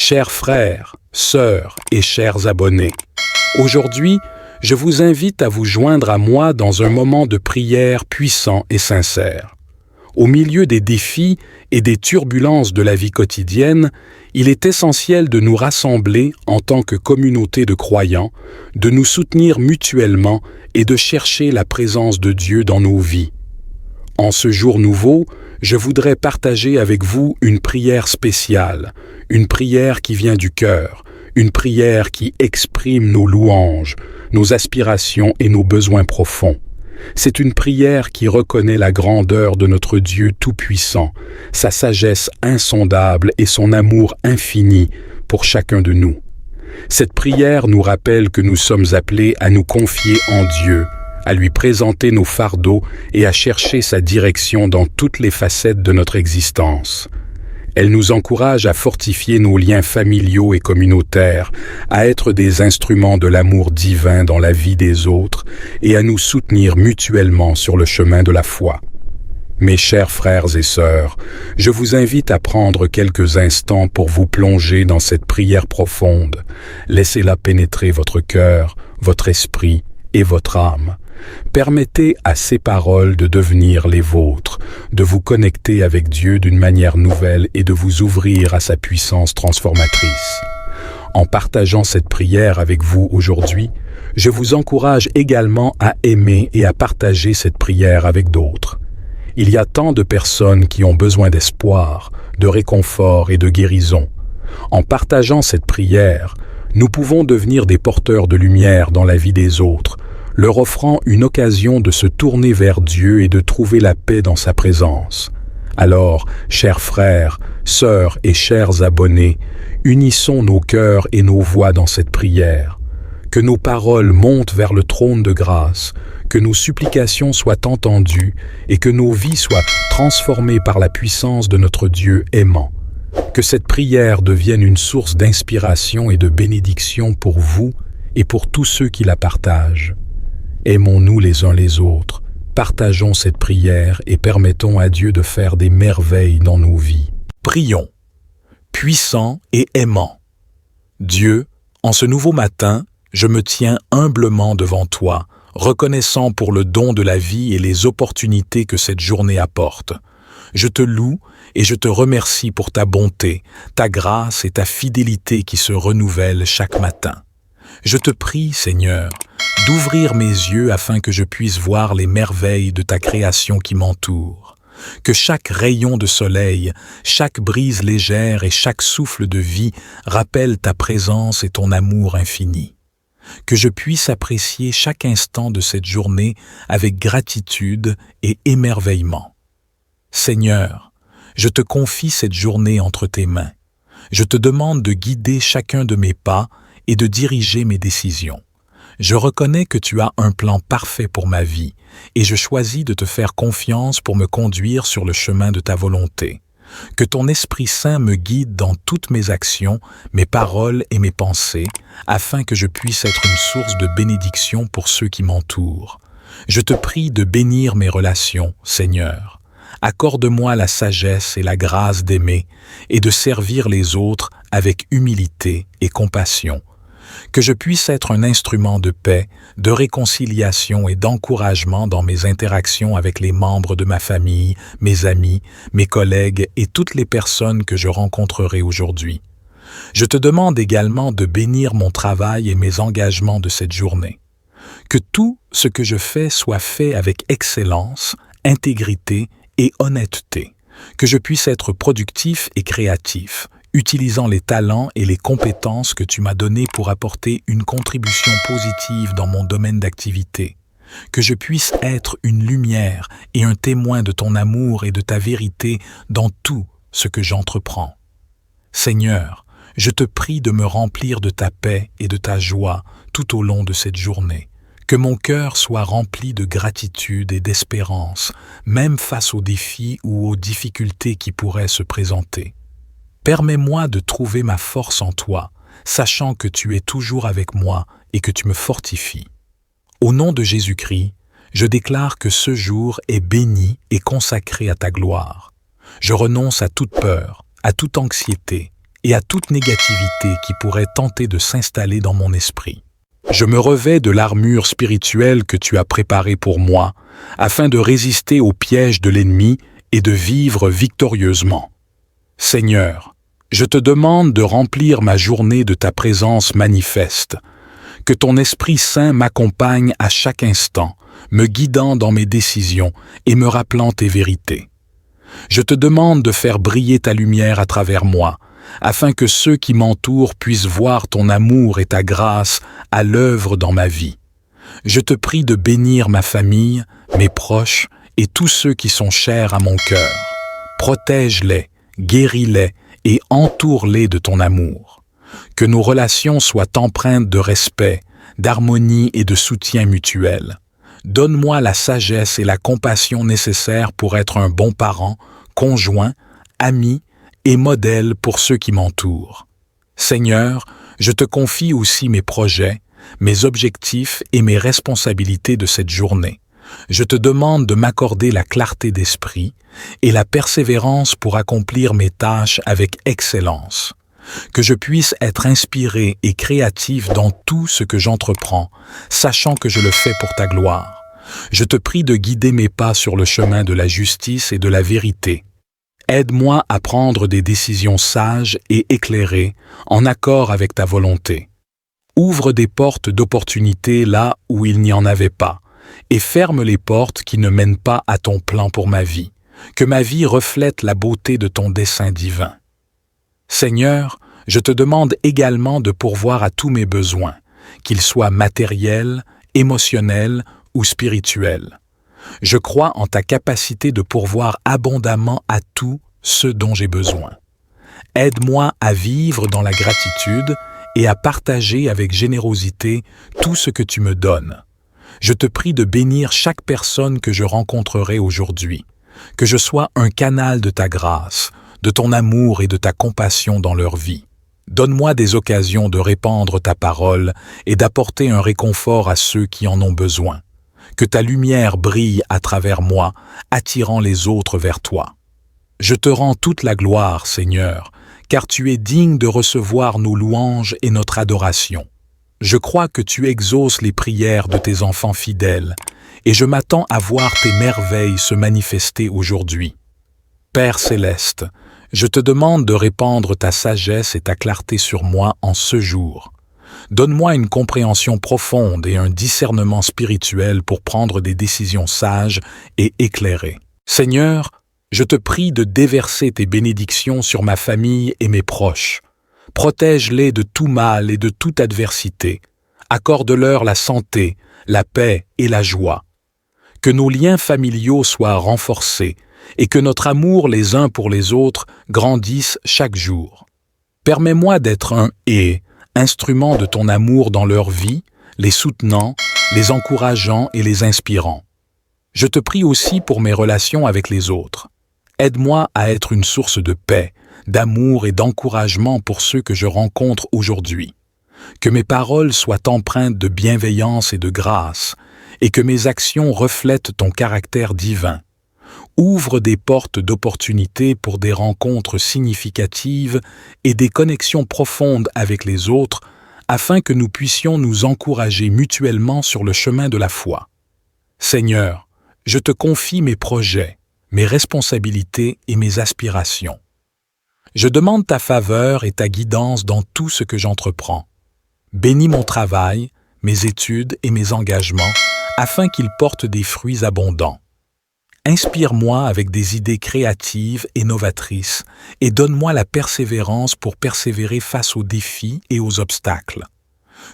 Chers frères, sœurs et chers abonnés, aujourd'hui, je vous invite à vous joindre à moi dans un moment de prière puissant et sincère. Au milieu des défis et des turbulences de la vie quotidienne, il est essentiel de nous rassembler en tant que communauté de croyants, de nous soutenir mutuellement et de chercher la présence de Dieu dans nos vies. En ce jour nouveau, je voudrais partager avec vous une prière spéciale, une prière qui vient du cœur, une prière qui exprime nos louanges, nos aspirations et nos besoins profonds. C'est une prière qui reconnaît la grandeur de notre Dieu Tout-Puissant, sa sagesse insondable et son amour infini pour chacun de nous. Cette prière nous rappelle que nous sommes appelés à nous confier en Dieu, à lui présenter nos fardeaux et à chercher sa direction dans toutes les facettes de notre existence. Elle nous encourage à fortifier nos liens familiaux et communautaires, à être des instruments de l'amour divin dans la vie des autres et à nous soutenir mutuellement sur le chemin de la foi. Mes chers frères et sœurs, je vous invite à prendre quelques instants pour vous plonger dans cette prière profonde. Laissez-la pénétrer votre cœur, votre esprit et votre âme. Permettez à ces paroles de devenir les vôtres, de vous connecter avec Dieu d'une manière nouvelle et de vous ouvrir à sa puissance transformatrice. En partageant cette prière avec vous aujourd'hui, je vous encourage également à aimer et à partager cette prière avec d'autres. Il y a tant de personnes qui ont besoin d'espoir, de réconfort et de guérison. En partageant cette prière, nous pouvons devenir des porteurs de lumière dans la vie des autres, leur offrant une occasion de se tourner vers Dieu et de trouver la paix dans sa présence. Alors, chers frères, sœurs et chers abonnés, unissons nos cœurs et nos voix dans cette prière. Que nos paroles montent vers le trône de grâce, que nos supplications soient entendues et que nos vies soient transformées par la puissance de notre Dieu aimant. Que cette prière devienne une source d'inspiration et de bénédiction pour vous et pour tous ceux qui la partagent. Aimons-nous les uns les autres, partageons cette prière et permettons à Dieu de faire des merveilles dans nos vies. Prions, puissant et aimant. Dieu, en ce nouveau matin, je me tiens humblement devant toi, reconnaissant pour le don de la vie et les opportunités que cette journée apporte. Je te loue et je te remercie pour ta bonté, ta grâce et ta fidélité qui se renouvellent chaque matin. Je te prie, Seigneur, d'ouvrir mes yeux afin que je puisse voir les merveilles de ta création qui m'entoure. Que chaque rayon de soleil, chaque brise légère et chaque souffle de vie rappellent ta présence et ton amour infini. Que je puisse apprécier chaque instant de cette journée avec gratitude et émerveillement. Seigneur, je te confie cette journée entre tes mains. Je te demande de guider chacun de mes pas et de diriger mes décisions. Je reconnais que tu as un plan parfait pour ma vie et je choisis de te faire confiance pour me conduire sur le chemin de ta volonté. Que ton Esprit Saint me guide dans toutes mes actions, mes paroles et mes pensées, afin que je puisse être une source de bénédiction pour ceux qui m'entourent. Je te prie de bénir mes relations, Seigneur. Accorde-moi la sagesse et la grâce d'aimer et de servir les autres avec humilité et compassion. Que je puisse être un instrument de paix, de réconciliation et d'encouragement dans mes interactions avec les membres de ma famille, mes amis, mes collègues et toutes les personnes que je rencontrerai aujourd'hui. Je te demande également de bénir mon travail et mes engagements de cette journée. Que tout ce que je fais soit fait avec excellence, intégrité et honnêteté. Que je puisse être productif et créatif, utilisant les talents et les compétences que tu m'as donnés pour apporter une contribution positive dans mon domaine d'activité. Que je puisse être une lumière et un témoin de ton amour et de ta vérité dans tout ce que j'entreprends. Seigneur, je te prie de me remplir de ta paix et de ta joie tout au long de cette journée. Que mon cœur soit rempli de gratitude et d'espérance, même face aux défis ou aux difficultés qui pourraient se présenter. Permets-moi de trouver ma force en toi, sachant que tu es toujours avec moi et que tu me fortifies. Au nom de Jésus-Christ, je déclare que ce jour est béni et consacré à ta gloire. Je renonce à toute peur, à toute anxiété et à toute négativité qui pourrait tenter de s'installer dans mon esprit. Je me revêts de l'armure spirituelle que tu as préparée pour moi, afin de résister aux pièges de l'ennemi et de vivre victorieusement. Seigneur, je te demande de remplir ma journée de ta présence manifeste, que ton Esprit Saint m'accompagne à chaque instant, me guidant dans mes décisions et me rappelant tes vérités. Je te demande de faire briller ta lumière à travers moi, afin que ceux qui m'entourent puissent voir ton amour et ta grâce à l'œuvre dans ma vie. Je te prie de bénir ma famille, mes proches et tous ceux qui sont chers à mon cœur. Protège-les, guéris-les et entoure-les de ton amour. Que nos relations soient empreintes de respect, d'harmonie et de soutien mutuel. Donne-moi la sagesse et la compassion nécessaires pour être un bon parent, conjoint, ami et modèle pour ceux qui m'entourent. Seigneur, je te confie aussi mes projets, mes objectifs et mes responsabilités de cette journée. Je te demande de m'accorder la clarté d'esprit et la persévérance pour accomplir mes tâches avec excellence. Que je puisse être inspiré et créatif dans tout ce que j'entreprends, sachant que je le fais pour ta gloire. Je te prie de guider mes pas sur le chemin de la justice et de la vérité. Aide-moi à prendre des décisions sages et éclairées, en accord avec ta volonté. Ouvre des portes d'opportunité là où il n'y en avait pas, et ferme les portes qui ne mènent pas à ton plan pour ma vie. Que ma vie reflète la beauté de ton dessein divin. Seigneur, je te demande également de pourvoir à tous mes besoins, qu'ils soient matériels, émotionnels ou spirituels. Je crois en ta capacité de pourvoir abondamment à tout ce dont j'ai besoin. Aide-moi à vivre dans la gratitude et à partager avec générosité tout ce que tu me donnes. Je te prie de bénir chaque personne que je rencontrerai aujourd'hui, que je sois un canal de ta grâce, de ton amour et de ta compassion dans leur vie. Donne-moi des occasions de répandre ta parole et d'apporter un réconfort à ceux qui en ont besoin. Que ta lumière brille à travers moi, attirant les autres vers toi. Je te rends toute la gloire, Seigneur, car tu es digne de recevoir nos louanges et notre adoration. Je crois que tu exauces les prières de tes enfants fidèles, et je m'attends à voir tes merveilles se manifester aujourd'hui. Père céleste, je te demande de répandre ta sagesse et ta clarté sur moi en ce jour. Donne-moi une compréhension profonde et un discernement spirituel pour prendre des décisions sages et éclairées. Seigneur, je te prie de déverser tes bénédictions sur ma famille et mes proches. Protège-les de tout mal et de toute adversité. Accorde-leur la santé, la paix et la joie. Que nos liens familiaux soient renforcés et que notre amour les uns pour les autres grandisse chaque jour. Permets-moi d'être un instrument de ton amour dans leur vie, les soutenant, les encourageant et les inspirant. Je te prie aussi pour mes relations avec les autres. Aide-moi à être une source de paix, d'amour et d'encouragement pour ceux que je rencontre aujourd'hui. Que mes paroles soient empreintes de bienveillance et de grâce, et que mes actions reflètent ton caractère divin. Ouvre des portes d'opportunités pour des rencontres significatives et des connexions profondes avec les autres, afin que nous puissions nous encourager mutuellement sur le chemin de la foi. Seigneur, je te confie mes projets, mes responsabilités et mes aspirations. Je demande ta faveur et ta guidance dans tout ce que j'entreprends. Bénis mon travail, mes études et mes engagements, afin qu'ils portent des fruits abondants. Inspire-moi avec des idées créatives et novatrices et donne-moi la persévérance pour persévérer face aux défis et aux obstacles.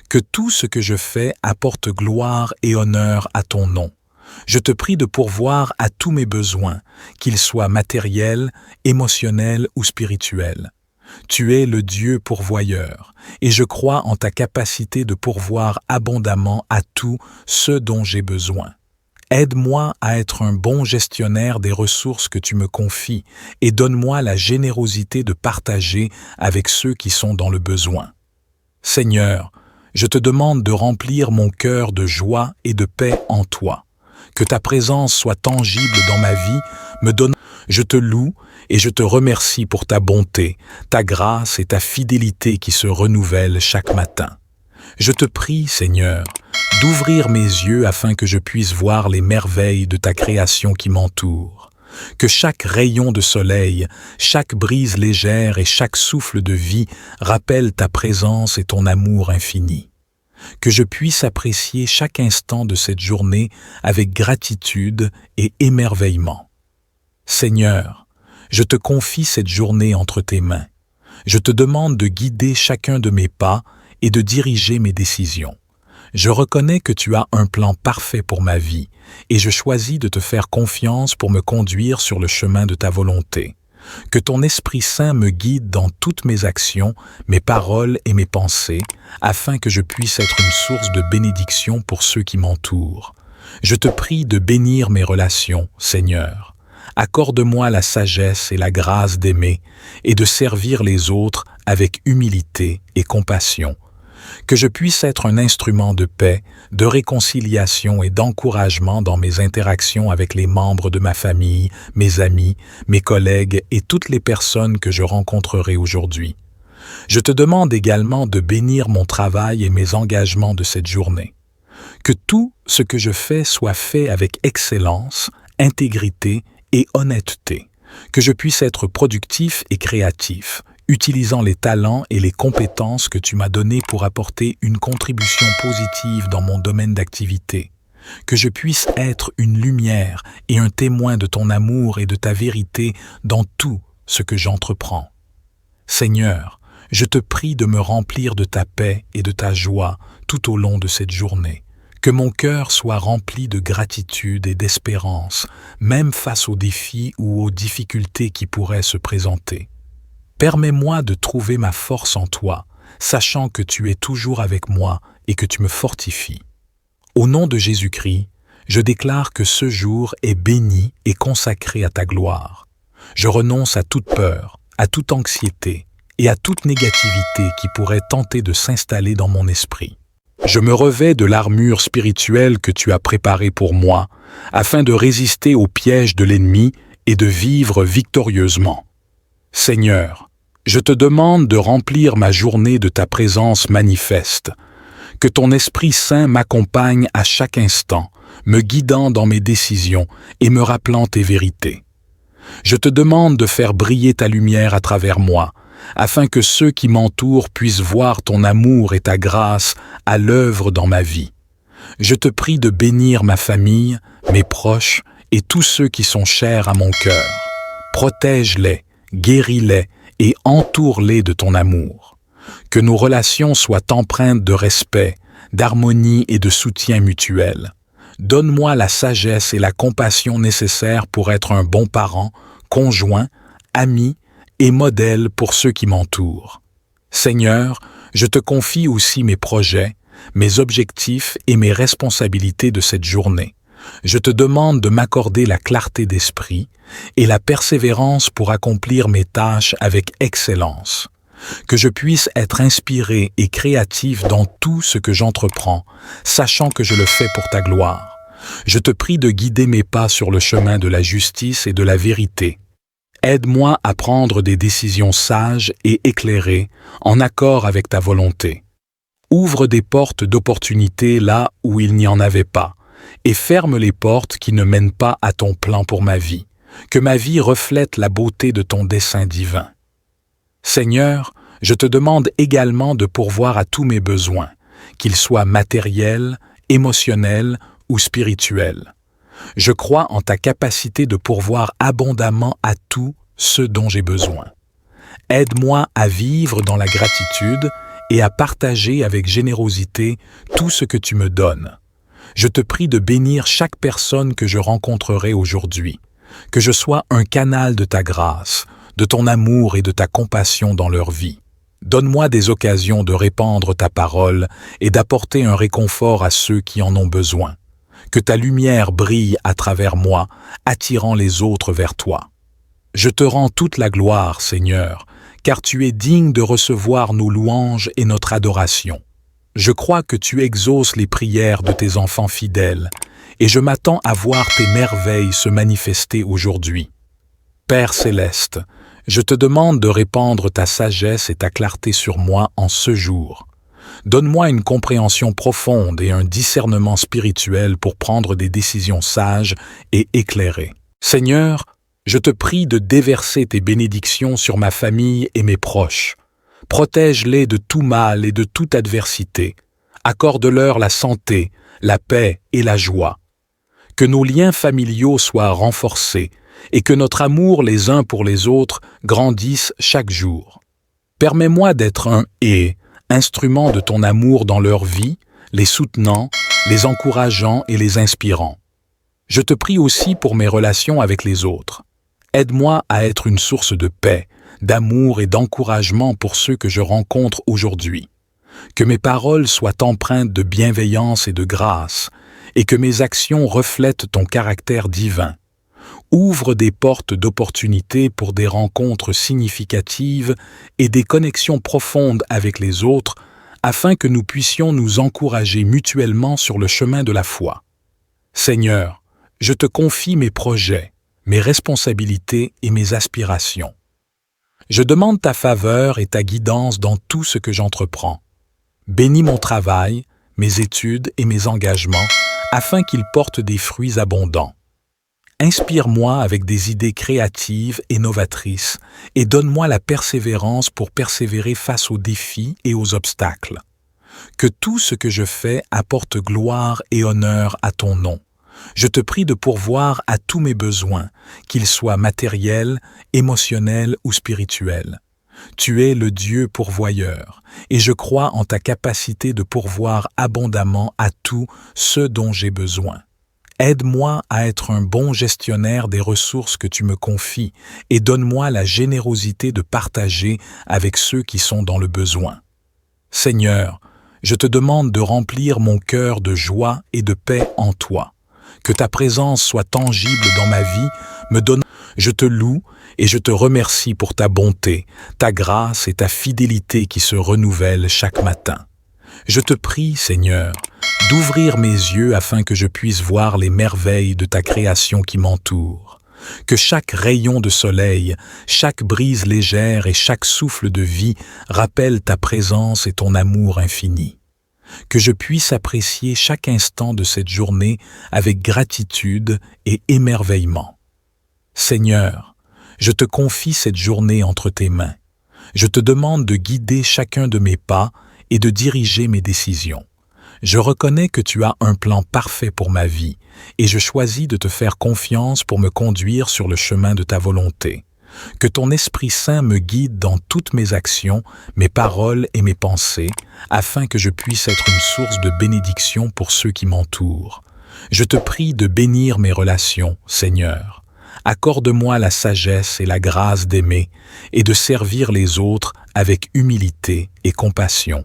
Que tout ce que je fais apporte gloire et honneur à ton nom. Je te prie de pourvoir à tous mes besoins, qu'ils soient matériels, émotionnels ou spirituels. Tu es le Dieu pourvoyeur, et je crois en ta capacité de pourvoir abondamment à tout ce dont j'ai besoin. Aide-moi à être un bon gestionnaire des ressources que tu me confies et donne-moi la générosité de partager avec ceux qui sont dans le besoin. Seigneur, je te demande de remplir mon cœur de joie et de paix en toi. Que ta présence soit tangible dans ma vie, je te loue et je te remercie pour ta bonté, ta grâce et ta fidélité qui se renouvellent chaque matin. Je te prie, Seigneur, d'ouvrir mes yeux afin que je puisse voir les merveilles de ta création qui m'entoure. Que chaque rayon de soleil, chaque brise légère et chaque souffle de vie rappellent ta présence et ton amour infini. Que je puisse apprécier chaque instant de cette journée avec gratitude et émerveillement. Seigneur, je te confie cette journée entre tes mains. Je te demande de guider chacun de mes pas et de diriger mes décisions. Je reconnais que tu as un plan parfait pour ma vie et je choisis de te faire confiance pour me conduire sur le chemin de ta volonté. Que ton Esprit Saint me guide dans toutes mes actions, mes paroles et mes pensées, afin que je puisse être une source de bénédiction pour ceux qui m'entourent. Je te prie de bénir mes relations, Seigneur. Accorde-moi la sagesse et la grâce d'aimer et de servir les autres avec humilité et compassion. Que je puisse être un instrument de paix, de réconciliation et d'encouragement dans mes interactions avec les membres de ma famille, mes amis, mes collègues et toutes les personnes que je rencontrerai aujourd'hui. Je te demande également de bénir mon travail et mes engagements de cette journée. Que tout ce que je fais soit fait avec excellence, intégrité et honnêteté. Que je puisse être productif et créatif, utilisant les talents et les compétences que tu m'as donnés pour apporter une contribution positive dans mon domaine d'activité. Que je puisse être une lumière et un témoin de ton amour et de ta vérité dans tout ce que j'entreprends. Seigneur, je te prie de me remplir de ta paix et de ta joie tout au long de cette journée. Que mon cœur soit rempli de gratitude et d'espérance, même face aux défis ou aux difficultés qui pourraient se présenter. Permets-moi de trouver ma force en toi, sachant que tu es toujours avec moi et que tu me fortifies. Au nom de Jésus-Christ, je déclare que ce jour est béni et consacré à ta gloire. Je renonce à toute peur, à toute anxiété et à toute négativité qui pourrait tenter de s'installer dans mon esprit. Je me revêts de l'armure spirituelle que tu as préparée pour moi, afin de résister aux pièges de l'ennemi et de vivre victorieusement. Seigneur, je te demande de remplir ma journée de ta présence manifeste. Que ton Esprit Saint m'accompagne à chaque instant, me guidant dans mes décisions et me rappelant tes vérités. Je te demande de faire briller ta lumière à travers moi, afin que ceux qui m'entourent puissent voir ton amour et ta grâce à l'œuvre dans ma vie. Je te prie de bénir ma famille, mes proches et tous ceux qui sont chers à mon cœur. Protège-les, guéris-les et entoure-les de ton amour. Que nos relations soient empreintes de respect, d'harmonie et de soutien mutuel. Donne-moi la sagesse et la compassion nécessaires pour être un bon parent, conjoint, ami et modèle pour ceux qui m'entourent. Seigneur, je te confie aussi mes projets, mes objectifs et mes responsabilités de cette journée. Je te demande de m'accorder la clarté d'esprit et la persévérance pour accomplir mes tâches avec excellence. Que je puisse être inspiré et créatif dans tout ce que j'entreprends, sachant que je le fais pour ta gloire. Je te prie de guider mes pas sur le chemin de la justice et de la vérité. Aide-moi à prendre des décisions sages et éclairées, en accord avec ta volonté. Ouvre des portes d'opportunité là où il n'y en avait pas, et ferme les portes qui ne mènent pas à ton plan pour ma vie. Que ma vie reflète la beauté de ton dessein divin. Seigneur, je te demande également de pourvoir à tous mes besoins, qu'ils soient matériels, émotionnels ou spirituels. Je crois en ta capacité de pourvoir abondamment à tout ce dont j'ai besoin. Aide-moi à vivre dans la gratitude et à partager avec générosité tout ce que tu me donnes. Je te prie de bénir chaque personne que je rencontrerai aujourd'hui, que je sois un canal de ta grâce, de ton amour et de ta compassion dans leur vie. Donne-moi des occasions de répandre ta parole et d'apporter un réconfort à ceux qui en ont besoin. Que ta lumière brille à travers moi, attirant les autres vers toi. Je te rends toute la gloire, Seigneur, car tu es digne de recevoir nos louanges et notre adoration. Je crois que tu exauces les prières de tes enfants fidèles, et je m'attends à voir tes merveilles se manifester aujourd'hui. Père céleste, je te demande de répandre ta sagesse et ta clarté sur moi en ce jour. Donne-moi une compréhension profonde et un discernement spirituel pour prendre des décisions sages et éclairées. Seigneur, je te prie de déverser tes bénédictions sur ma famille et mes proches. Protège-les de tout mal et de toute adversité. Accorde-leur la santé, la paix et la joie. Que nos liens familiaux soient renforcés et que notre amour les uns pour les autres grandisse chaque jour. Permets-moi d'être un instrument de ton amour dans leur vie, les soutenant, les encourageant et les inspirant. Je te prie aussi pour mes relations avec les autres. Aide-moi à être une source de paix, d'amour et d'encouragement pour ceux que je rencontre aujourd'hui. Que mes paroles soient empreintes de bienveillance et de grâce, et que mes actions reflètent ton caractère divin. Ouvre des portes d'opportunités pour des rencontres significatives et des connexions profondes avec les autres, afin que nous puissions nous encourager mutuellement sur le chemin de la foi. Seigneur, je te confie mes projets, mes responsabilités et mes aspirations. Je demande ta faveur et ta guidance dans tout ce que j'entreprends. Bénis mon travail, mes études et mes engagements, afin qu'ils portent des fruits abondants. Inspire-moi avec des idées créatives et novatrices et donne-moi la persévérance pour persévérer face aux défis et aux obstacles. Que tout ce que je fais apporte gloire et honneur à ton nom. Je te prie de pourvoir à tous mes besoins, qu'ils soient matériels, émotionnels ou spirituels. Tu es le Dieu pourvoyeur, et je crois en ta capacité de pourvoir abondamment à tout ce dont j'ai besoin. Aide-moi à être un bon gestionnaire des ressources que tu me confies et donne-moi la générosité de partager avec ceux qui sont dans le besoin. Seigneur, je te demande de remplir mon cœur de joie et de paix en toi. Que ta présence soit tangible dans ma vie, me donne. Je te loue et je te remercie pour ta bonté, ta grâce et ta fidélité qui se renouvellent chaque matin. Je te prie, Seigneur, d'ouvrir mes yeux afin que je puisse voir les merveilles de ta création qui m'entoure. Que chaque rayon de soleil, chaque brise légère et chaque souffle de vie rappellent ta présence et ton amour infini. Que je puisse apprécier chaque instant de cette journée avec gratitude et émerveillement. Seigneur, je te confie cette journée entre tes mains. Je te demande de guider chacun de mes pas et de diriger mes décisions. Je reconnais que tu as un plan parfait pour ma vie et je choisis de te faire confiance pour me conduire sur le chemin de ta volonté. Que ton Esprit Saint me guide dans toutes mes actions, mes paroles et mes pensées, afin que je puisse être une source de bénédiction pour ceux qui m'entourent. Je te prie de bénir mes relations, Seigneur. Accorde-moi la sagesse et la grâce d'aimer et de servir les autres avec humilité et compassion.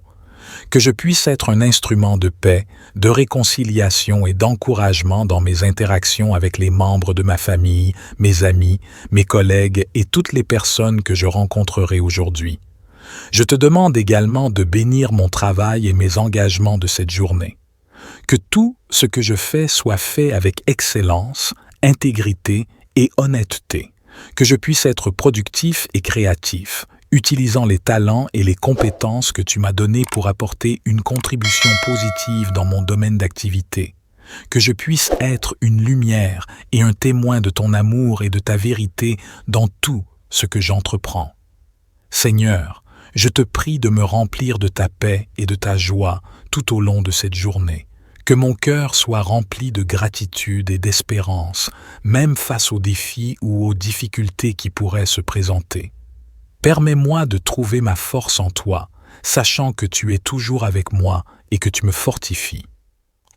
Que je puisse être un instrument de paix, de réconciliation et d'encouragement dans mes interactions avec les membres de ma famille, mes amis, mes collègues et toutes les personnes que je rencontrerai aujourd'hui. Je te demande également de bénir mon travail et mes engagements de cette journée. Que tout ce que je fais soit fait avec excellence, intégrité et honnêteté. Que je puisse être productif et créatif, utilisant les talents et les compétences que tu m'as donnés pour apporter une contribution positive dans mon domaine d'activité. Que je puisse être une lumière et un témoin de ton amour et de ta vérité dans tout ce que j'entreprends. Seigneur, je te prie de me remplir de ta paix et de ta joie tout au long de cette journée. Que mon cœur soit rempli de gratitude et d'espérance, même face aux défis ou aux difficultés qui pourraient se présenter. Permets-moi de trouver ma force en toi, sachant que tu es toujours avec moi et que tu me fortifies.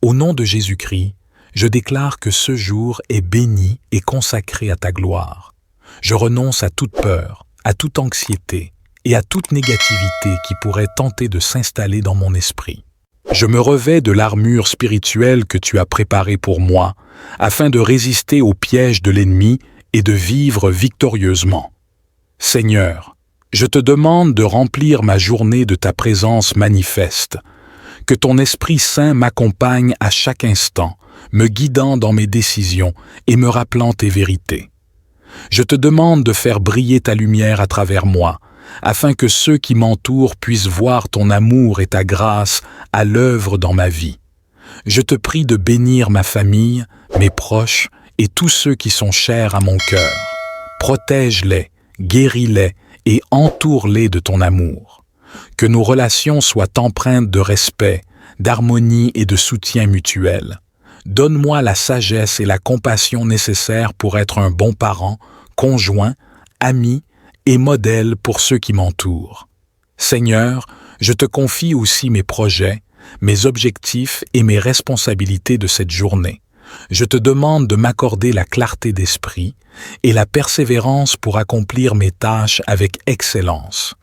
Au nom de Jésus-Christ, je déclare que ce jour est béni et consacré à ta gloire. Je renonce à toute peur, à toute anxiété et à toute négativité qui pourrait tenter de s'installer dans mon esprit. Je me revêts de l'armure spirituelle que tu as préparée pour moi, afin de résister aux pièges de l'ennemi et de vivre victorieusement. Seigneur, je te demande de remplir ma journée de ta présence manifeste. Que ton Esprit Saint m'accompagne à chaque instant, me guidant dans mes décisions et me rappelant tes vérités. Je te demande de faire briller ta lumière à travers moi, afin que ceux qui m'entourent puissent voir ton amour et ta grâce à l'œuvre dans ma vie. Je te prie de bénir ma famille, mes proches et tous ceux qui sont chers à mon cœur. Protège-les, guéris-les et entoure-les de ton amour. Que nos relations soient empreintes de respect, d'harmonie et de soutien mutuel. Donne-moi la sagesse et la compassion nécessaires pour être un bon parent, conjoint, ami et modèle pour ceux qui m'entourent. Seigneur, je te confie aussi mes projets, mes objectifs et mes responsabilités de cette journée. Je te demande de m'accorder la clarté d'esprit et la persévérance pour accomplir mes tâches avec excellence.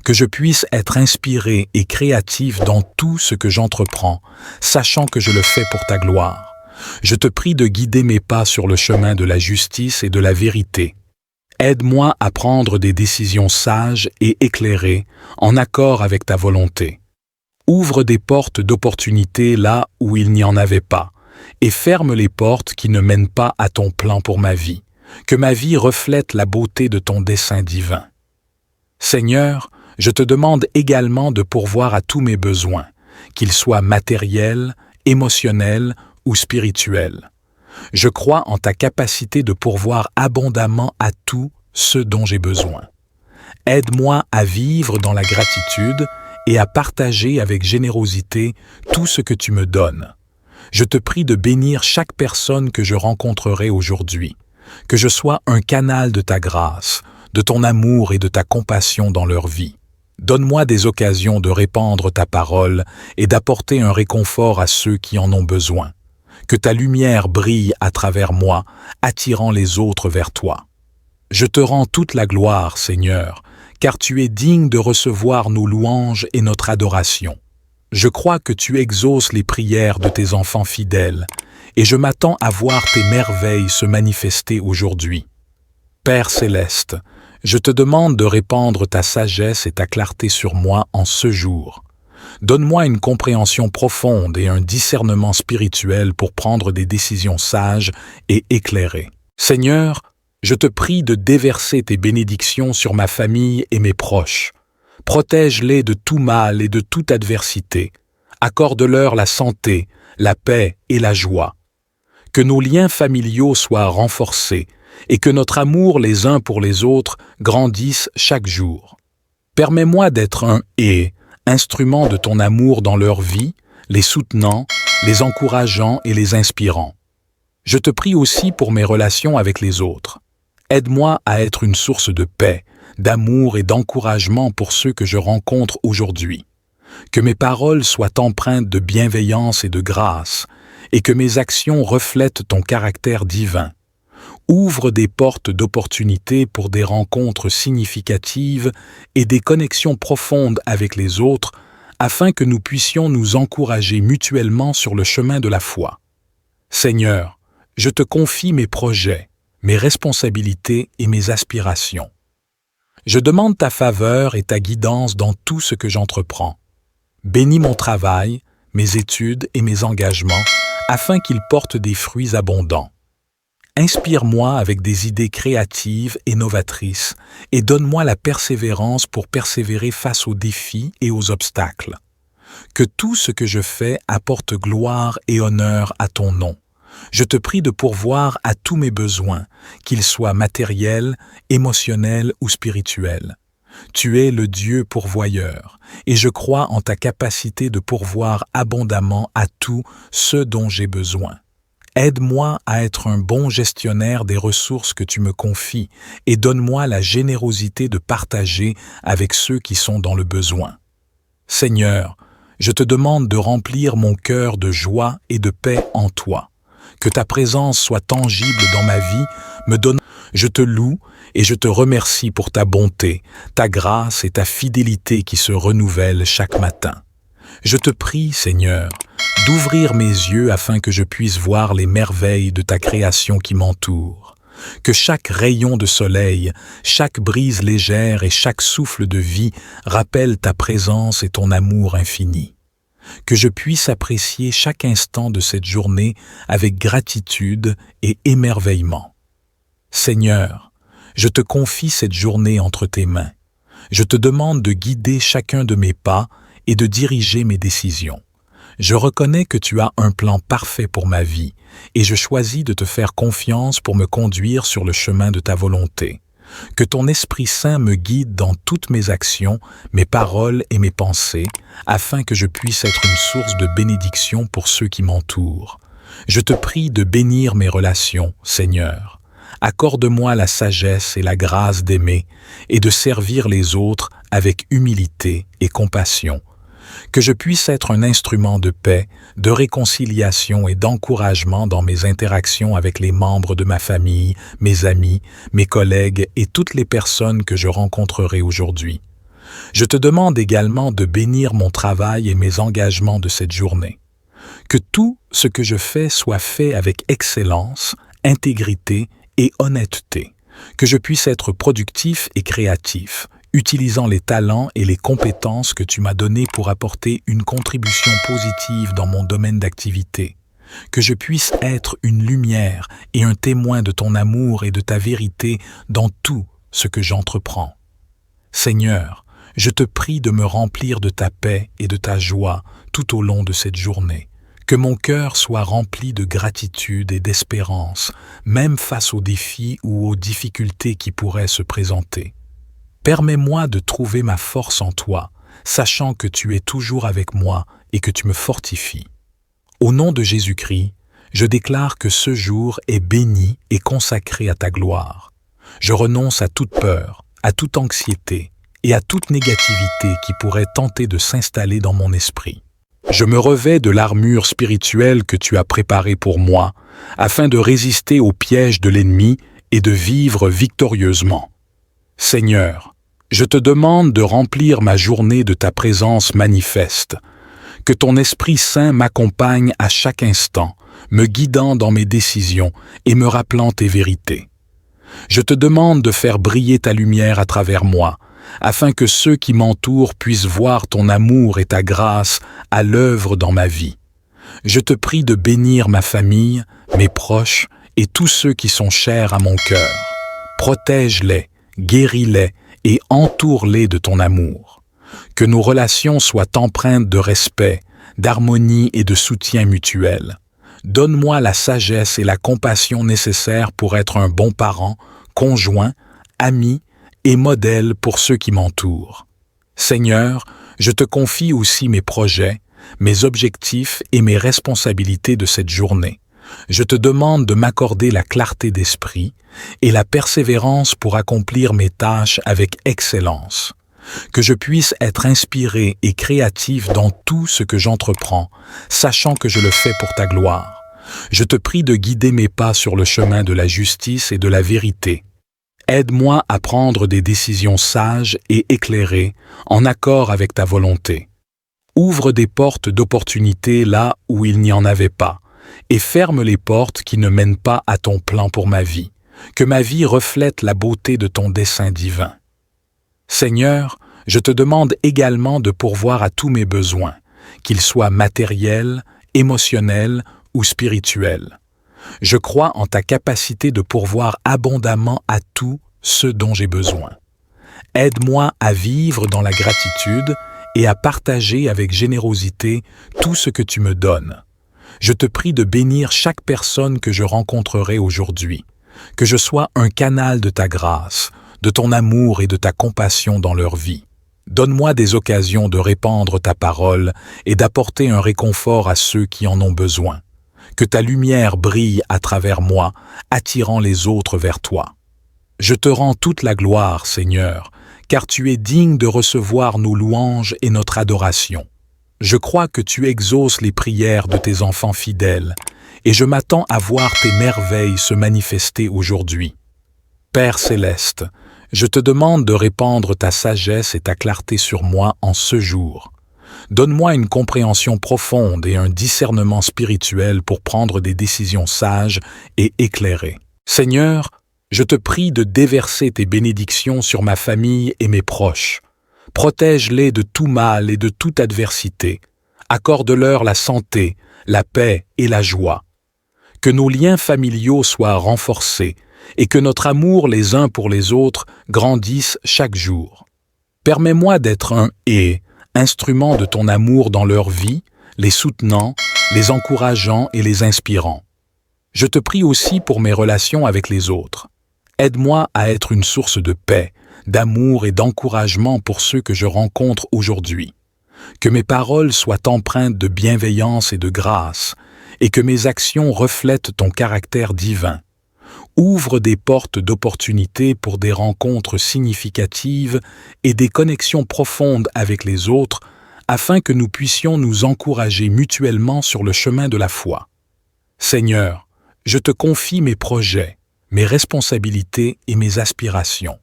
Que je puisse être inspiré et créatif dans tout ce que j'entreprends, sachant que je le fais pour ta gloire. Je te prie de guider mes pas sur le chemin de la justice et de la vérité. Aide-moi à prendre des décisions sages et éclairées, en accord avec ta volonté. Ouvre des portes d'opportunité là où il n'y en avait pas, et ferme les portes qui ne mènent pas à ton plan pour ma vie. Que ma vie reflète la beauté de ton dessein divin. Seigneur, je te demande également de pourvoir à tous mes besoins, qu'ils soient matériels, émotionnels ou spirituels. Je crois en ta capacité de pourvoir abondamment à tout ce dont j'ai besoin. Aide-moi à vivre dans la gratitude et à partager avec générosité tout ce que tu me donnes. Je te prie de bénir chaque personne que je rencontrerai aujourd'hui, que je sois un canal de ta grâce, de ton amour et de ta compassion dans leur vie. Donne-moi des occasions de répandre ta parole et d'apporter un réconfort à ceux qui en ont besoin. Que ta lumière brille à travers moi, attirant les autres vers toi. Je te rends toute la gloire, Seigneur, car tu es digne de recevoir nos louanges et notre adoration. Je crois que tu exauces les prières de tes enfants fidèles, et je m'attends à voir tes merveilles se manifester aujourd'hui. Père céleste, je te demande de répandre ta sagesse et ta clarté sur moi en ce jour. Donne-moi une compréhension profonde et un discernement spirituel pour prendre des décisions sages et éclairées. Seigneur, je te prie de déverser tes bénédictions sur ma famille et mes proches. Protège-les de tout mal et de toute adversité. Accorde-leur la santé, la paix et la joie. Que nos liens familiaux soient renforcés et que notre amour les uns pour les autres grandisse chaque jour. Permets-moi d'être un instrument de ton amour dans leur vie, les soutenant, les encourageant et les inspirant. Je te prie aussi pour mes relations avec les autres. Aide-moi à être une source de paix, d'amour et d'encouragement pour ceux que je rencontre aujourd'hui. Que mes paroles soient empreintes de bienveillance et de grâce, et que mes actions reflètent ton caractère divin. Ouvre des portes d'opportunité pour des rencontres significatives et des connexions profondes avec les autres, afin que nous puissions nous encourager mutuellement sur le chemin de la foi. Seigneur, je te confie mes projets, mes responsabilités et mes aspirations. Je demande ta faveur et ta guidance dans tout ce que j'entreprends. Bénis mon travail, mes études et mes engagements, afin qu'ils portent des fruits abondants. Inspire-moi avec des idées créatives et novatrices et donne-moi la persévérance pour persévérer face aux défis et aux obstacles. Que tout ce que je fais apporte gloire et honneur à ton nom. Je te prie de pourvoir à tous mes besoins, qu'ils soient matériels, émotionnels ou spirituels. Tu es le Dieu pourvoyeur, et je crois en ta capacité de pourvoir abondamment à tout ce dont j'ai besoin. Aide-moi à être un bon gestionnaire des ressources que tu me confies et donne-moi la générosité de partager avec ceux qui sont dans le besoin. Seigneur, je te demande de remplir mon cœur de joie et de paix en toi. Que ta présence soit tangible dans ma vie, Je te loue et je te remercie pour ta bonté, ta grâce et ta fidélité qui se renouvellent chaque matin. Je te prie, Seigneur, d'ouvrir mes yeux afin que je puisse voir les merveilles de ta création qui m'entoure. Que chaque rayon de soleil, chaque brise légère et chaque souffle de vie rappelle ta présence et ton amour infini. Que je puisse apprécier chaque instant de cette journée avec gratitude et émerveillement. Seigneur, Je te confie cette journée entre tes mains. Je te demande de guider chacun de mes pas et de diriger mes décisions. Je reconnais que tu as un plan parfait pour ma vie et je choisis de te faire confiance pour me conduire sur le chemin de ta volonté. Que ton Esprit Saint me guide dans toutes mes actions, mes paroles et mes pensées, afin que je puisse être une source de bénédiction pour ceux qui m'entourent. Je te prie de bénir mes relations, Seigneur. Accorde-moi la sagesse et la grâce d'aimer et de servir les autres avec humilité et compassion. Que je puisse être un instrument de paix, de réconciliation et d'encouragement dans mes interactions avec les membres de ma famille, mes amis, mes collègues et toutes les personnes que je rencontrerai aujourd'hui. Je te demande également de bénir mon travail et mes engagements de cette journée. Que tout ce que je fais soit fait avec excellence, intégrité et honnêteté. Que je puisse être productif et créatif, utilisant les talents et les compétences que tu m'as donnés pour apporter une contribution positive dans mon domaine d'activité. Que je puisse être une lumière et un témoin de ton amour et de ta vérité dans tout ce que j'entreprends. Seigneur, je te prie de me remplir de ta paix et de ta joie tout au long de cette journée. Que mon cœur soit rempli de gratitude et d'espérance, même face aux défis ou aux difficultés qui pourraient se présenter. Permets-moi de trouver ma force en toi, sachant que tu es toujours avec moi et que tu me fortifies. Au nom de Jésus-Christ, je déclare que ce jour est béni et consacré à ta gloire. Je renonce à toute peur, à toute anxiété et à toute négativité qui pourrait tenter de s'installer dans mon esprit. Je me revêts de l'armure spirituelle que tu as préparée pour moi, afin de résister aux pièges de l'ennemi et de vivre victorieusement. Seigneur, je te demande de remplir ma journée de ta présence manifeste. Que ton Esprit Saint m'accompagne à chaque instant, me guidant dans mes décisions et me rappelant tes vérités. Je te demande de faire briller ta lumière à travers moi, afin que ceux qui m'entourent puissent voir ton amour et ta grâce à l'œuvre dans ma vie. Je te prie de bénir ma famille, mes proches et tous ceux qui sont chers à mon cœur. Protège-les, guéris-les et entoure-les de ton amour. Que nos relations soient empreintes de respect, d'harmonie et de soutien mutuel. Donne-moi la sagesse et la compassion nécessaires pour être un bon parent, conjoint, ami et modèle pour ceux qui m'entourent. Seigneur, je te confie aussi mes projets, mes objectifs et mes responsabilités de cette journée. Je te demande de m'accorder la clarté d'esprit et la persévérance pour accomplir mes tâches avec excellence. Que je puisse être inspiré et créatif dans tout ce que j'entreprends, sachant que je le fais pour ta gloire. Je te prie de guider mes pas sur le chemin de la justice et de la vérité. Aide-moi à prendre des décisions sages et éclairées, en accord avec ta volonté. Ouvre des portes d'opportunité là où il n'y en avait pas, et ferme les portes qui ne mènent pas à ton plan pour ma vie. Que ma vie reflète la beauté de ton dessein divin. Seigneur, je te demande également de pourvoir à tous mes besoins, qu'ils soient matériels, émotionnels ou spirituels. Je crois en ta capacité de pourvoir abondamment à tout ce dont j'ai besoin. Aide-moi à vivre dans la gratitude et à partager avec générosité tout ce que tu me donnes. Je te prie de bénir chaque personne que je rencontrerai aujourd'hui, que je sois un canal de ta grâce, de ton amour et de ta compassion dans leur vie. Donne-moi des occasions de répandre ta parole et d'apporter un réconfort à ceux qui en ont besoin. Que ta lumière brille à travers moi, attirant les autres vers toi. Je te rends toute la gloire, Seigneur, car tu es digne de recevoir nos louanges et notre adoration. Je crois que tu exauces les prières de tes enfants fidèles, et je m'attends à voir tes merveilles se manifester aujourd'hui. Père céleste, je te demande de répandre ta sagesse et ta clarté sur moi en ce jour. Donne-moi une compréhension profonde et un discernement spirituel pour prendre des décisions sages et éclairées. Seigneur, je te prie de déverser tes bénédictions sur ma famille et mes proches. Protège-les de tout mal et de toute adversité. Accorde-leur la santé, la paix et la joie. Que nos liens familiaux soient renforcés, et que notre amour les uns pour les autres grandisse chaque jour. Permets-moi d'être un instrument de ton amour dans leur vie, les soutenant, les encourageant et les inspirant. Je te prie aussi pour mes relations avec les autres. Aide-moi à être une source de paix, d'amour et d'encouragement pour ceux que je rencontre aujourd'hui. Que mes paroles soient empreintes de bienveillance et de grâce, et que mes actions reflètent ton caractère divin. Ouvre des portes d'opportunités pour des rencontres significatives et des connexions profondes avec les autres, afin que nous puissions nous encourager mutuellement sur le chemin de la foi. Seigneur, je te confie mes projets, mes responsabilités et mes aspirations.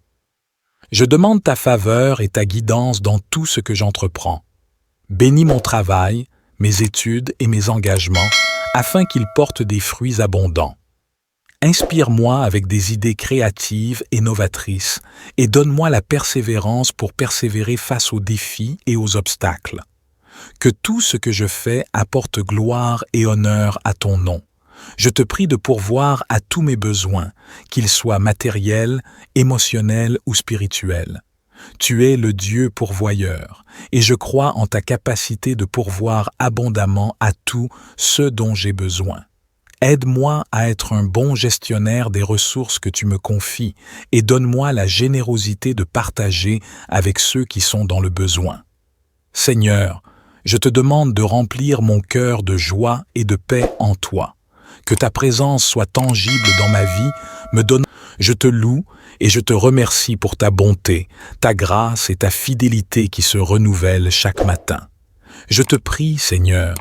Je demande ta faveur et ta guidance dans tout ce que j'entreprends. Bénis mon travail, mes études et mes engagements, afin qu'ils portent des fruits abondants. Inspire-moi avec des idées créatives et novatrices et donne-moi la persévérance pour persévérer face aux défis et aux obstacles. Que tout ce que je fais apporte gloire et honneur à ton nom. Je te prie de pourvoir à tous mes besoins, qu'ils soient matériels, émotionnels ou spirituels. Tu es le Dieu pourvoyeur, et je crois en ta capacité de pourvoir abondamment à tout ce dont j'ai besoin. Aide-moi à être un bon gestionnaire des ressources que tu me confies et donne-moi la générosité de partager avec ceux qui sont dans le besoin. Seigneur, je te demande de remplir mon cœur de joie et de paix en toi. Que ta présence soit tangible dans ma vie, Je te loue et je te remercie pour ta bonté, ta grâce et ta fidélité qui se renouvellent chaque matin. Je te prie, Seigneur,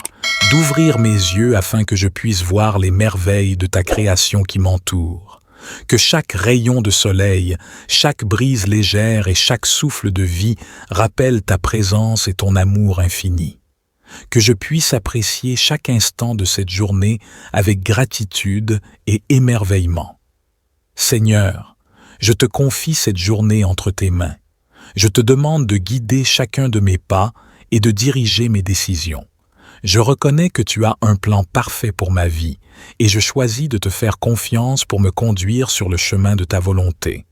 d'ouvrir mes yeux afin que je puisse voir les merveilles de ta création qui m'entoure. Que chaque rayon de soleil, chaque brise légère et chaque souffle de vie rappelle ta présence et ton amour infini. Que je puisse apprécier chaque instant de cette journée avec gratitude et émerveillement. Seigneur, je te confie cette journée entre tes mains. Je te demande de guider chacun de mes pas et de diriger mes décisions. Je reconnais que tu as un plan parfait pour ma vie et je choisis de te faire confiance pour me conduire sur le chemin de ta volonté.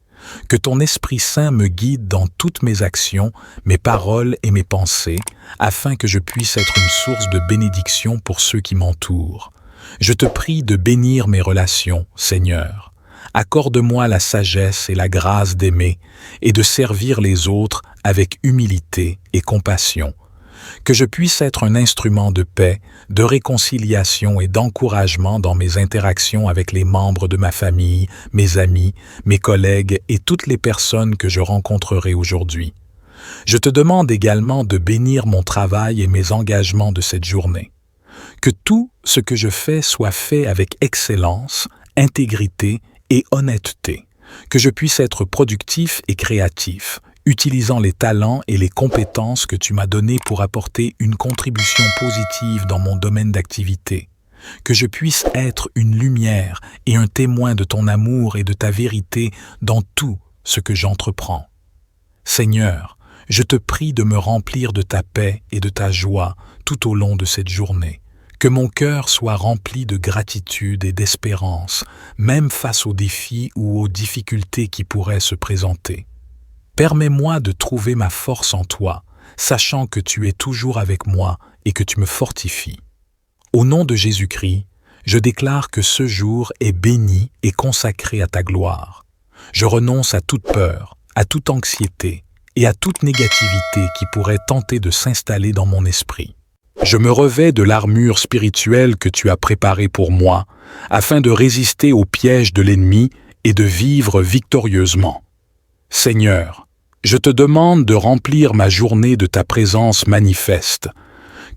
Que ton Esprit Saint me guide dans toutes mes actions, mes paroles et mes pensées, afin que je puisse être une source de bénédiction pour ceux qui m'entourent. Je te prie de bénir mes relations, Seigneur. Accorde-moi la sagesse et la grâce d'aimer et de servir les autres avec humilité et compassion. Que je puisse être un instrument de paix, de réconciliation et d'encouragement dans mes interactions avec les membres de ma famille, mes amis, mes collègues et toutes les personnes que je rencontrerai aujourd'hui. Je te demande également de bénir mon travail et mes engagements de cette journée. Que tout ce que je fais soit fait avec excellence, intégrité et honnêteté. Que je puisse être productif et créatif, utilisant les talents et les compétences que tu m'as donnés pour apporter une contribution positive dans mon domaine d'activité. Que je puisse être une lumière et un témoin de ton amour et de ta vérité dans tout ce que j'entreprends. Seigneur, je te prie de me remplir de ta paix et de ta joie tout au long de cette journée. Que mon cœur soit rempli de gratitude et d'espérance, même face aux défis ou aux difficultés qui pourraient se présenter. Permets-moi de trouver ma force en toi, sachant que tu es toujours avec moi et que tu me fortifies. Au nom de Jésus-Christ, je déclare que ce jour est béni et consacré à ta gloire. Je renonce à toute peur, à toute anxiété et à toute négativité qui pourrait tenter de s'installer dans mon esprit. Je me revêts de l'armure spirituelle que tu as préparée pour moi, afin de résister aux pièges de l'ennemi et de vivre victorieusement. Seigneur, je te demande de remplir ma journée de ta présence manifeste.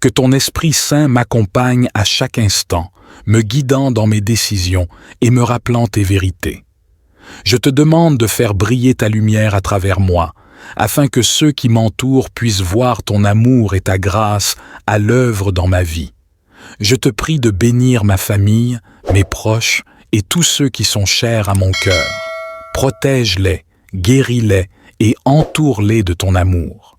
Que ton Esprit Saint m'accompagne à chaque instant, me guidant dans mes décisions et me rappelant tes vérités. Je te demande de faire briller ta lumière à travers moi, afin que ceux qui m'entourent puissent voir ton amour et ta grâce à l'œuvre dans ma vie. Je te prie de bénir ma famille, mes proches et tous ceux qui sont chers à mon cœur. Protège-les, guéris-les et entoure-les de ton amour.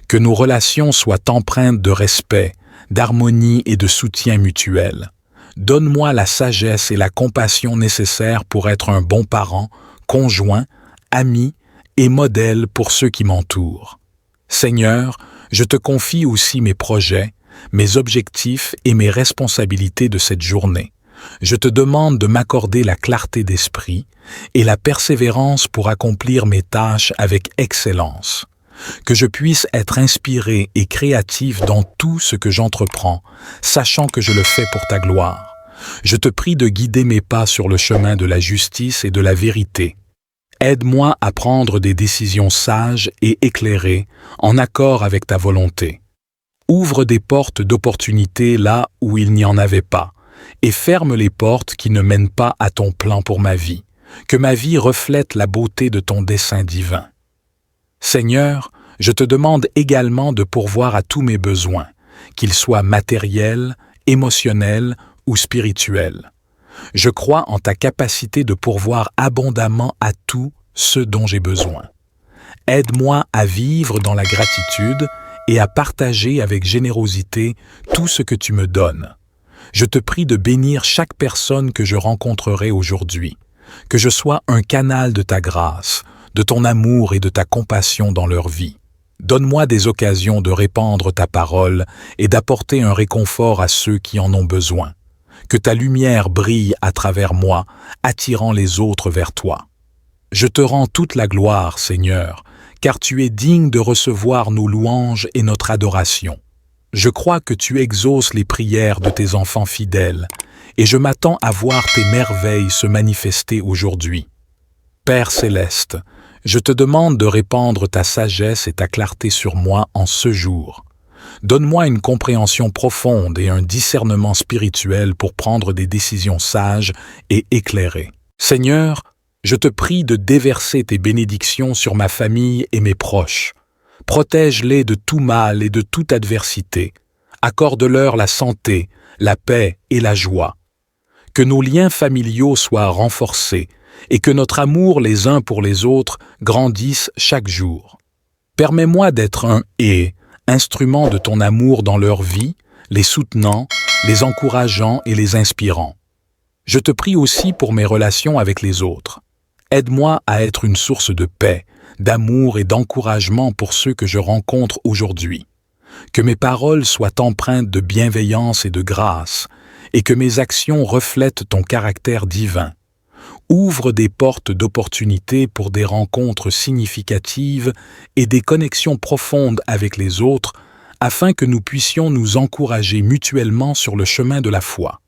Que nos relations soient empreintes de respect, d'harmonie et de soutien mutuel. Donne-moi la sagesse et la compassion nécessaires pour être un bon parent, conjoint, ami et modèle pour ceux qui m'entourent. Seigneur, je te confie aussi mes projets, mes objectifs et mes responsabilités de cette journée. Je te demande de m'accorder la clarté d'esprit et la persévérance pour accomplir mes tâches avec excellence. Que je puisse être inspiré et créatif dans tout ce que j'entreprends, sachant que je le fais pour ta gloire. Je te prie de guider mes pas sur le chemin de la justice et de la vérité. Aide-moi à prendre des décisions sages et éclairées, en accord avec ta volonté. Ouvre des portes d'opportunité là où il n'y en avait pas, et ferme les portes qui ne mènent pas à ton plan pour ma vie. Que ma vie reflète la beauté de ton dessein divin. Seigneur, je te demande également de pourvoir à tous mes besoins, qu'ils soient matériels, émotionnels ou spirituels. Je crois en ta capacité de pourvoir abondamment à tout ce dont j'ai besoin. Aide-moi à vivre dans la gratitude et à partager avec générosité tout ce que tu me donnes. Je te prie de bénir chaque personne que je rencontrerai aujourd'hui, que je sois un canal de ta grâce, de ton amour et de ta compassion dans leur vie. Donne-moi des occasions de répandre ta parole et d'apporter un réconfort à ceux qui en ont besoin. Que ta lumière brille à travers moi, attirant les autres vers toi. Je te rends toute la gloire, Seigneur, car tu es digne de recevoir nos louanges et notre adoration. Je crois que tu exauces les prières de tes enfants fidèles, et je m'attends à voir tes merveilles se manifester aujourd'hui. Père céleste, je te demande de répandre ta sagesse et ta clarté sur moi en ce jour. Donne-moi une compréhension profonde et un discernement spirituel pour prendre des décisions sages et éclairées. Seigneur, je te prie de déverser tes bénédictions sur ma famille et mes proches. Protège-les de tout mal et de toute adversité. Accorde-leur la santé, la paix et la joie. Que nos liens familiaux soient renforcés et que notre amour les uns pour les autres grandisse chaque jour. Permets-moi d'être un instrument de ton amour dans leur vie, les soutenant, les encourageant et les inspirant. Je te prie aussi pour mes relations avec les autres. Aide-moi à être une source de paix, d'amour et d'encouragement pour ceux que je rencontre aujourd'hui. Que mes paroles soient empreintes de bienveillance et de grâce, et que mes actions reflètent ton caractère divin. Ouvre des portes d'opportunité pour des rencontres significatives et des connexions profondes avec les autres, afin que nous puissions nous encourager mutuellement sur le chemin de la foi.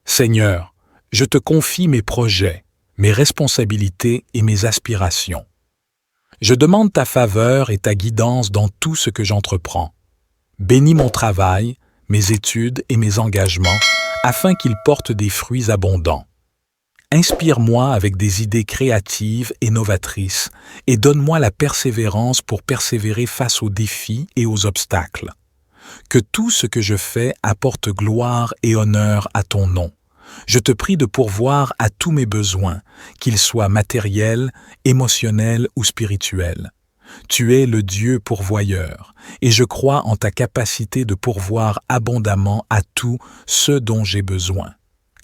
Seigneur, je te confie mes projets, mes responsabilités et mes aspirations. Je demande ta faveur et ta guidance dans tout ce que j'entreprends. Bénis mon travail, mes études et mes engagements, afin qu'ils portent des fruits abondants. Inspire-moi avec des idées créatives et novatrices et donne-moi la persévérance pour persévérer face aux défis et aux obstacles. Que tout ce que je fais apporte gloire et honneur à ton nom. Je te prie de pourvoir à tous mes besoins, qu'ils soient matériels, émotionnels ou spirituels. Tu es le Dieu pourvoyeur, et je crois en ta capacité de pourvoir abondamment à tout ce dont j'ai besoin.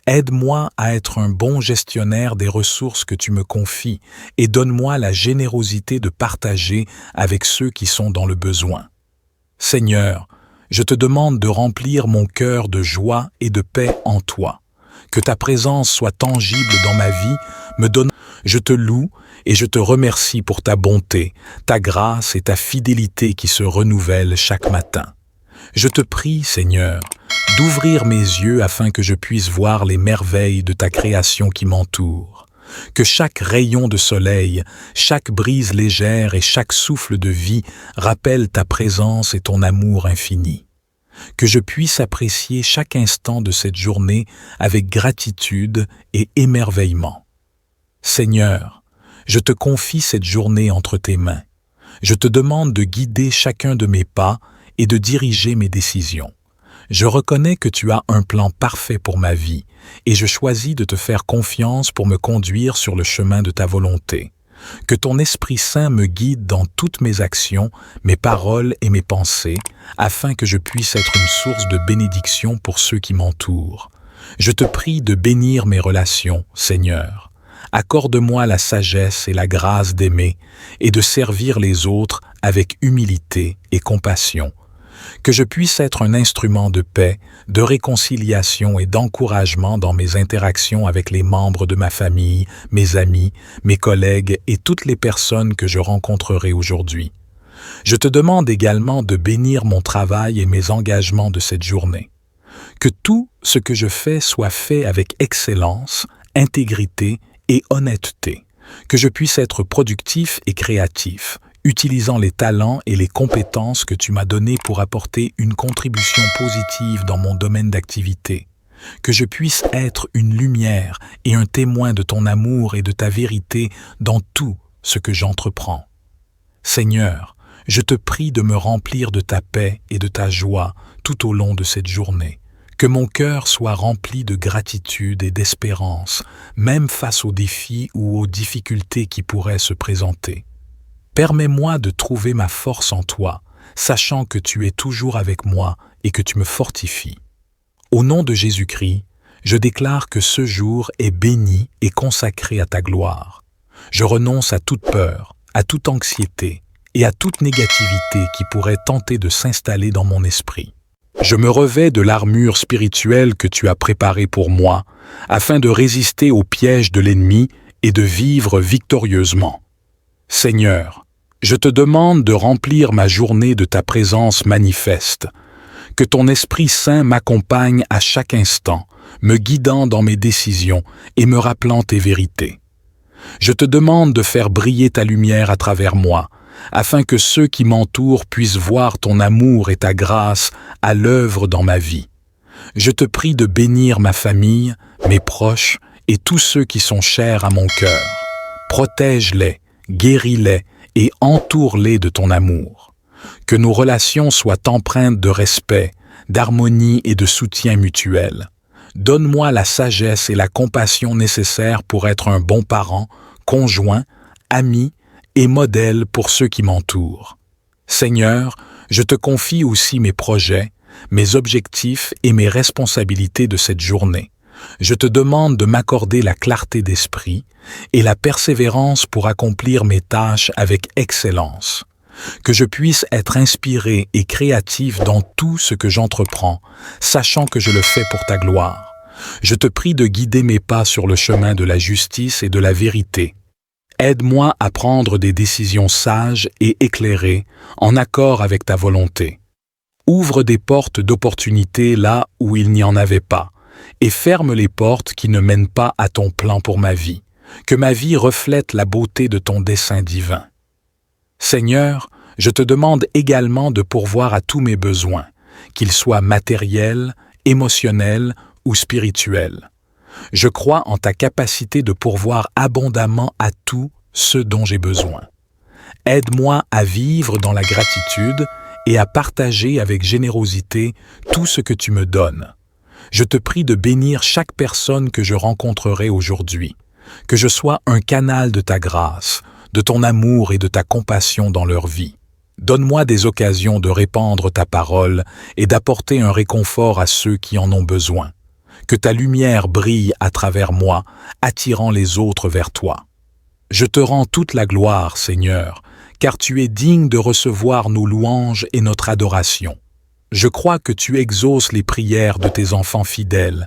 Aide-moi à être un bon gestionnaire des ressources que tu me confies et donne-moi la générosité de partager avec ceux qui sont dans le besoin. Seigneur, je te demande de remplir mon cœur de joie et de paix en toi. Que ta présence soit tangible dans ma vie, me donne. Je te loue et je te remercie pour ta bonté, ta grâce et ta fidélité qui se renouvellent chaque matin. Je te prie, Seigneur, d'ouvrir mes yeux afin que je puisse voir les merveilles de ta création qui m'entoure. Que chaque rayon de soleil, chaque brise légère et chaque souffle de vie rappelle ta présence et ton amour infini. Que je puisse apprécier chaque instant de cette journée avec gratitude et émerveillement. Seigneur, je te confie cette journée entre tes mains. Je te demande de guider chacun de mes pas et de diriger mes décisions. Je reconnais que tu as un plan parfait pour ma vie et je choisis de te faire confiance pour me conduire sur le chemin de ta volonté. Que ton Esprit Saint me guide dans toutes mes actions, mes paroles et mes pensées, afin que je puisse être une source de bénédiction pour ceux qui m'entourent. Je te prie de bénir mes relations, Seigneur. Accorde-moi la sagesse et la grâce d'aimer et de servir les autres avec humilité et compassion. Que je puisse être un instrument de paix, de réconciliation et d'encouragement dans mes interactions avec les membres de ma famille, mes amis, mes collègues et toutes les personnes que je rencontrerai aujourd'hui. Je te demande également de bénir mon travail et mes engagements de cette journée. Que tout ce que je fais soit fait avec excellence, intégrité et honnêteté. Que je puisse être productif et créatif, utilisant les talents et les compétences que tu m'as donnés pour apporter une contribution positive dans mon domaine d'activité. Que je puisse être une lumière et un témoin de ton amour et de ta vérité dans tout ce que j'entreprends. Seigneur, je te prie de me remplir de ta paix et de ta joie tout au long de cette journée. Que mon cœur soit rempli de gratitude et d'espérance, même face aux défis ou aux difficultés qui pourraient se présenter. Permets-moi de trouver ma force en toi, sachant que tu es toujours avec moi et que tu me fortifies. Au nom de Jésus-Christ, je déclare que ce jour est béni et consacré à ta gloire. Je renonce à toute peur, à toute anxiété et à toute négativité qui pourrait tenter de s'installer dans mon esprit. Je me revêts de l'armure spirituelle que tu as préparée pour moi, afin de résister aux pièges de l'ennemi et de vivre victorieusement. Seigneur, je te demande de remplir ma journée de ta présence manifeste. Que ton Esprit Saint m'accompagne à chaque instant, me guidant dans mes décisions et me rappelant tes vérités. Je te demande de faire briller ta lumière à travers moi, afin que ceux qui m'entourent puissent voir ton amour et ta grâce à l'œuvre dans ma vie. Je te prie de bénir ma famille, mes proches et tous ceux qui sont chers à mon cœur. Protège-les, guéris-les et entoure-les de ton amour. Que nos relations soient empreintes de respect, d'harmonie et de soutien mutuel. Donne-moi la sagesse et la compassion nécessaires pour être un bon parent, conjoint, ami et modèle pour ceux qui m'entourent. Seigneur, je te confie aussi mes projets, mes objectifs et mes responsabilités de cette journée. Je te demande de m'accorder la clarté d'esprit et la persévérance pour accomplir mes tâches avec excellence. Que je puisse être inspiré et créatif dans tout ce que j'entreprends, sachant que je le fais pour ta gloire. Je te prie de guider mes pas sur le chemin de la justice et de la vérité. Aide-moi à prendre des décisions sages et éclairées, en accord avec ta volonté. Ouvre des portes d'opportunité là où il n'y en avait pas, et ferme les portes qui ne mènent pas à ton plan pour ma vie. Que ma vie reflète la beauté de ton dessein divin. Seigneur, je te demande également de pourvoir à tous mes besoins, qu'ils soient matériels, émotionnels ou spirituels. Je crois en ta capacité de pourvoir abondamment à tout ce dont j'ai besoin. Aide-moi à vivre dans la gratitude et à partager avec générosité tout ce que tu me donnes. Je te prie de bénir chaque personne que je rencontrerai aujourd'hui, que je sois un canal de ta grâce, de ton amour et de ta compassion dans leur vie. Donne-moi des occasions de répandre ta parole et d'apporter un réconfort à ceux qui en ont besoin. Que ta lumière brille à travers moi, attirant les autres vers toi. Je te rends toute la gloire, Seigneur, car tu es digne de recevoir nos louanges et notre adoration. Je crois que tu exauces les prières de tes enfants fidèles,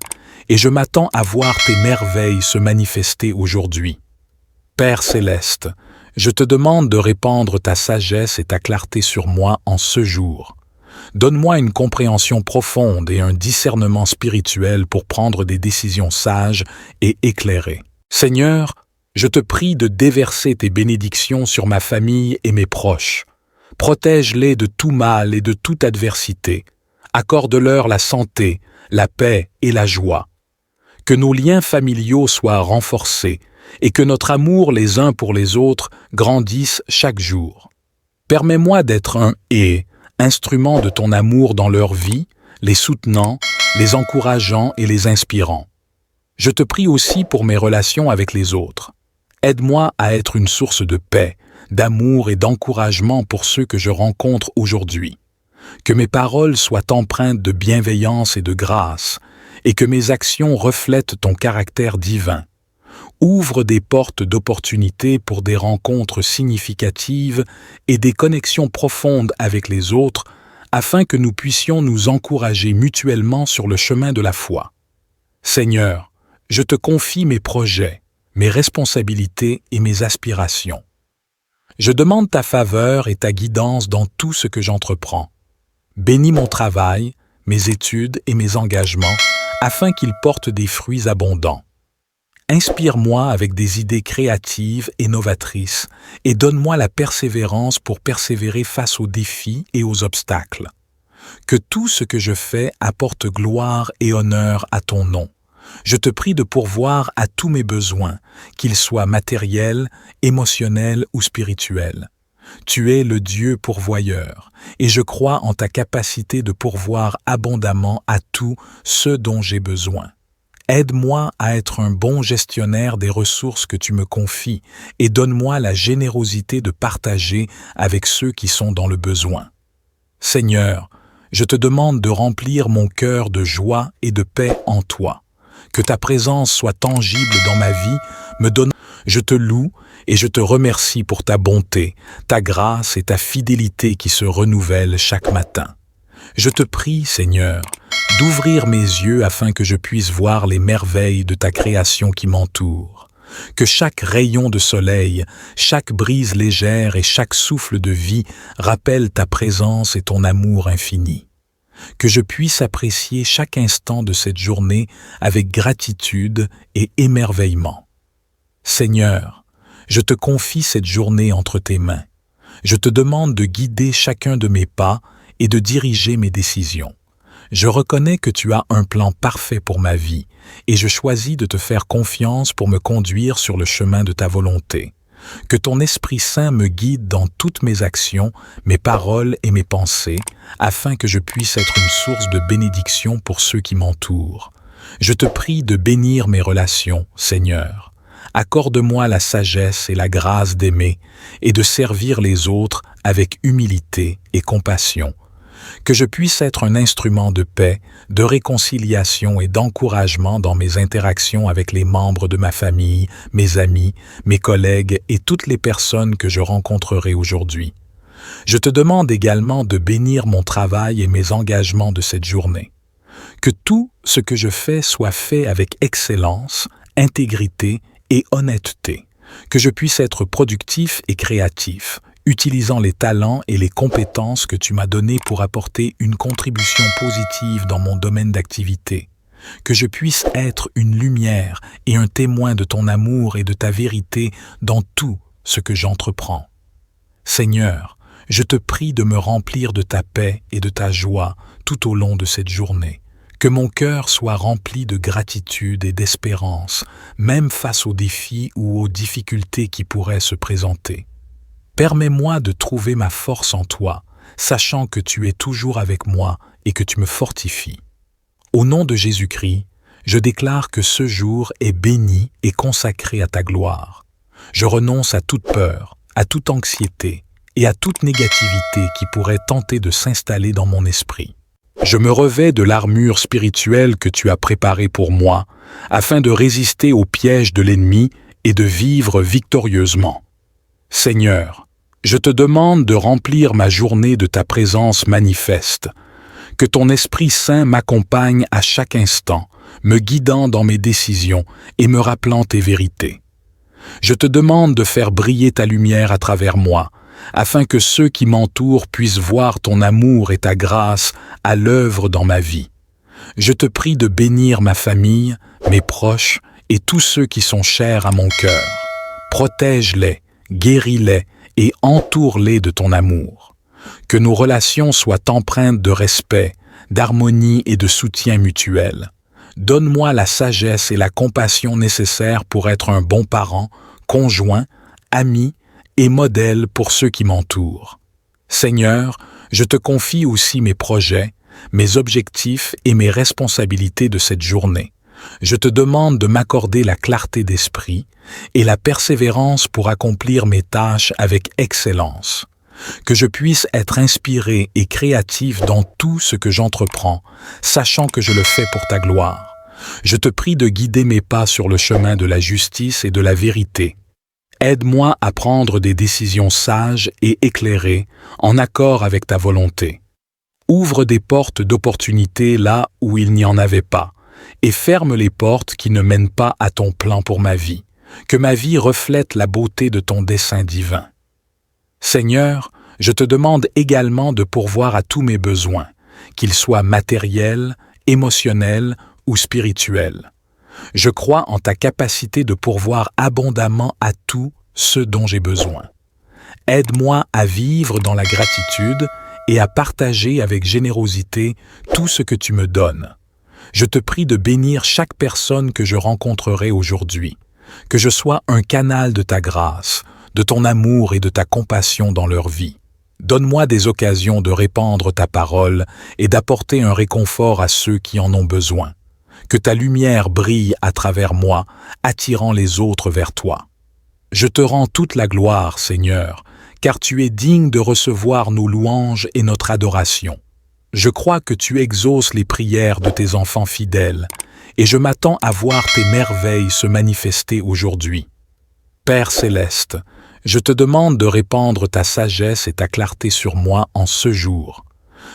et je m'attends à voir tes merveilles se manifester aujourd'hui. Père céleste, je te demande de répandre ta sagesse et ta clarté sur moi en ce jour. Donne-moi une compréhension profonde et un discernement spirituel pour prendre des décisions sages et éclairées. Seigneur, je te prie de déverser tes bénédictions sur ma famille et mes proches. Protège-les de tout mal et de toute adversité. Accorde-leur la santé, la paix et la joie. Que nos liens familiaux soient renforcés et que notre amour les uns pour les autres grandisse chaque jour. Permets-moi d'être un instrument de ton amour dans leur vie, les soutenant, les encourageant et les inspirant. Je te prie aussi pour mes relations avec les autres. Aide-moi à être une source de paix, d'amour et d'encouragement pour ceux que je rencontre aujourd'hui. Que mes paroles soient empreintes de bienveillance et de grâce, et que mes actions reflètent ton caractère divin. Ouvre des portes d'opportunités pour des rencontres significatives et des connexions profondes avec les autres, afin que nous puissions nous encourager mutuellement sur le chemin de la foi. Seigneur, je te confie mes projets, mes responsabilités et mes aspirations. Je demande ta faveur et ta guidance dans tout ce que j'entreprends. Bénis mon travail, mes études et mes engagements, afin qu'ils portent des fruits abondants. Inspire-moi avec des idées créatives et novatrices et donne-moi la persévérance pour persévérer face aux défis et aux obstacles. Que tout ce que je fais apporte gloire et honneur à ton nom. Je te prie de pourvoir à tous mes besoins, qu'ils soient matériels, émotionnels ou spirituels. Tu es le Dieu pourvoyeur, et je crois en ta capacité de pourvoir abondamment à tout ce dont j'ai besoin. Aide-moi à être un bon gestionnaire des ressources que tu me confies et donne-moi la générosité de partager avec ceux qui sont dans le besoin. Seigneur, je te demande de remplir mon cœur de joie et de paix en toi. Que ta présence soit tangible dans ma vie, Je te loue et je te remercie pour ta bonté, ta grâce et ta fidélité qui se renouvellent chaque matin. Je te prie, Seigneur, d'ouvrir mes yeux afin que je puisse voir les merveilles de ta création qui m'entoure. Que chaque rayon de soleil, chaque brise légère et chaque souffle de vie rappellent ta présence et ton amour infini. Que je puisse apprécier chaque instant de cette journée avec gratitude et émerveillement. Seigneur, je te confie cette journée entre tes mains. Je te demande de guider chacun de mes pas et de diriger mes décisions. Je reconnais que tu as un plan parfait pour ma vie et je choisis de te faire confiance pour me conduire sur le chemin de ta volonté. Que ton Esprit Saint me guide dans toutes mes actions, mes paroles et mes pensées, afin que je puisse être une source de bénédiction pour ceux qui m'entourent. Je te prie de bénir mes relations, Seigneur. Accorde-moi la sagesse et la grâce d'aimer et de servir les autres avec humilité et compassion. Que je puisse être un instrument de paix, de réconciliation et d'encouragement dans mes interactions avec les membres de ma famille, mes amis, mes collègues et toutes les personnes que je rencontrerai aujourd'hui. Je te demande également de bénir mon travail et mes engagements de cette journée. Que tout ce que je fais soit fait avec excellence, intégrité et honnêteté. Que je puisse être productif et créatif, utilisant les talents et les compétences que tu m'as donnés pour apporter une contribution positive dans mon domaine d'activité. Que je puisse être une lumière et un témoin de ton amour et de ta vérité dans tout ce que j'entreprends. Seigneur, je te prie de me remplir de ta paix et de ta joie tout au long de cette journée. Que mon cœur soit rempli de gratitude et d'espérance, même face aux défis ou aux difficultés qui pourraient se présenter. Permets-moi de trouver ma force en toi, sachant que tu es toujours avec moi et que tu me fortifies. Au nom de Jésus-Christ, je déclare que ce jour est béni et consacré à ta gloire. Je renonce à toute peur, à toute anxiété et à toute négativité qui pourrait tenter de s'installer dans mon esprit. Je me revêts de l'armure spirituelle que tu as préparée pour moi, afin de résister aux pièges de l'ennemi et de vivre victorieusement. Seigneur, je te demande de remplir ma journée de ta présence manifeste. Que ton Esprit Saint m'accompagne à chaque instant, me guidant dans mes décisions et me rappelant tes vérités. Je te demande de faire briller ta lumière à travers moi, afin que ceux qui m'entourent puissent voir ton amour et ta grâce à l'œuvre dans ma vie. Je te prie de bénir ma famille, mes proches et tous ceux qui sont chers à mon cœur. Protège-les, guéris-les et entoure-les de ton amour. Que nos relations soient empreintes de respect, d'harmonie et de soutien mutuel. Donne-moi la sagesse et la compassion nécessaires pour être un bon parent, conjoint, ami et modèle pour ceux qui m'entourent. Seigneur, je te confie aussi mes projets, mes objectifs et mes responsabilités de cette journée. Je te demande de m'accorder la clarté d'esprit et la persévérance pour accomplir mes tâches avec excellence. Que je puisse être inspiré et créatif dans tout ce que j'entreprends, sachant que je le fais pour ta gloire. Je te prie de guider mes pas sur le chemin de la justice et de la vérité. Aide-moi à prendre des décisions sages et éclairées en accord avec ta volonté. Ouvre des portes d'opportunité là où il n'y en avait pas, et ferme les portes qui ne mènent pas à ton plan pour ma vie. Que ma vie reflète la beauté de ton dessein divin. Seigneur, je te demande également de pourvoir à tous mes besoins, qu'ils soient matériels, émotionnels ou spirituels. Je crois en ta capacité de pourvoir abondamment à tout ce dont j'ai besoin. Aide-moi à vivre dans la gratitude et à partager avec générosité tout ce que tu me donnes. Je te prie de bénir chaque personne que je rencontrerai aujourd'hui, que je sois un canal de ta grâce, de ton amour et de ta compassion dans leur vie. Donne-moi des occasions de répandre ta parole et d'apporter un réconfort à ceux qui en ont besoin. Que ta lumière brille à travers moi, attirant les autres vers toi. Je te rends toute la gloire, Seigneur, car tu es digne de recevoir nos louanges et notre adoration. Je crois que tu exauces les prières de tes enfants fidèles, et je m'attends à voir tes merveilles se manifester aujourd'hui. Père céleste, je te demande de répandre ta sagesse et ta clarté sur moi en ce jour.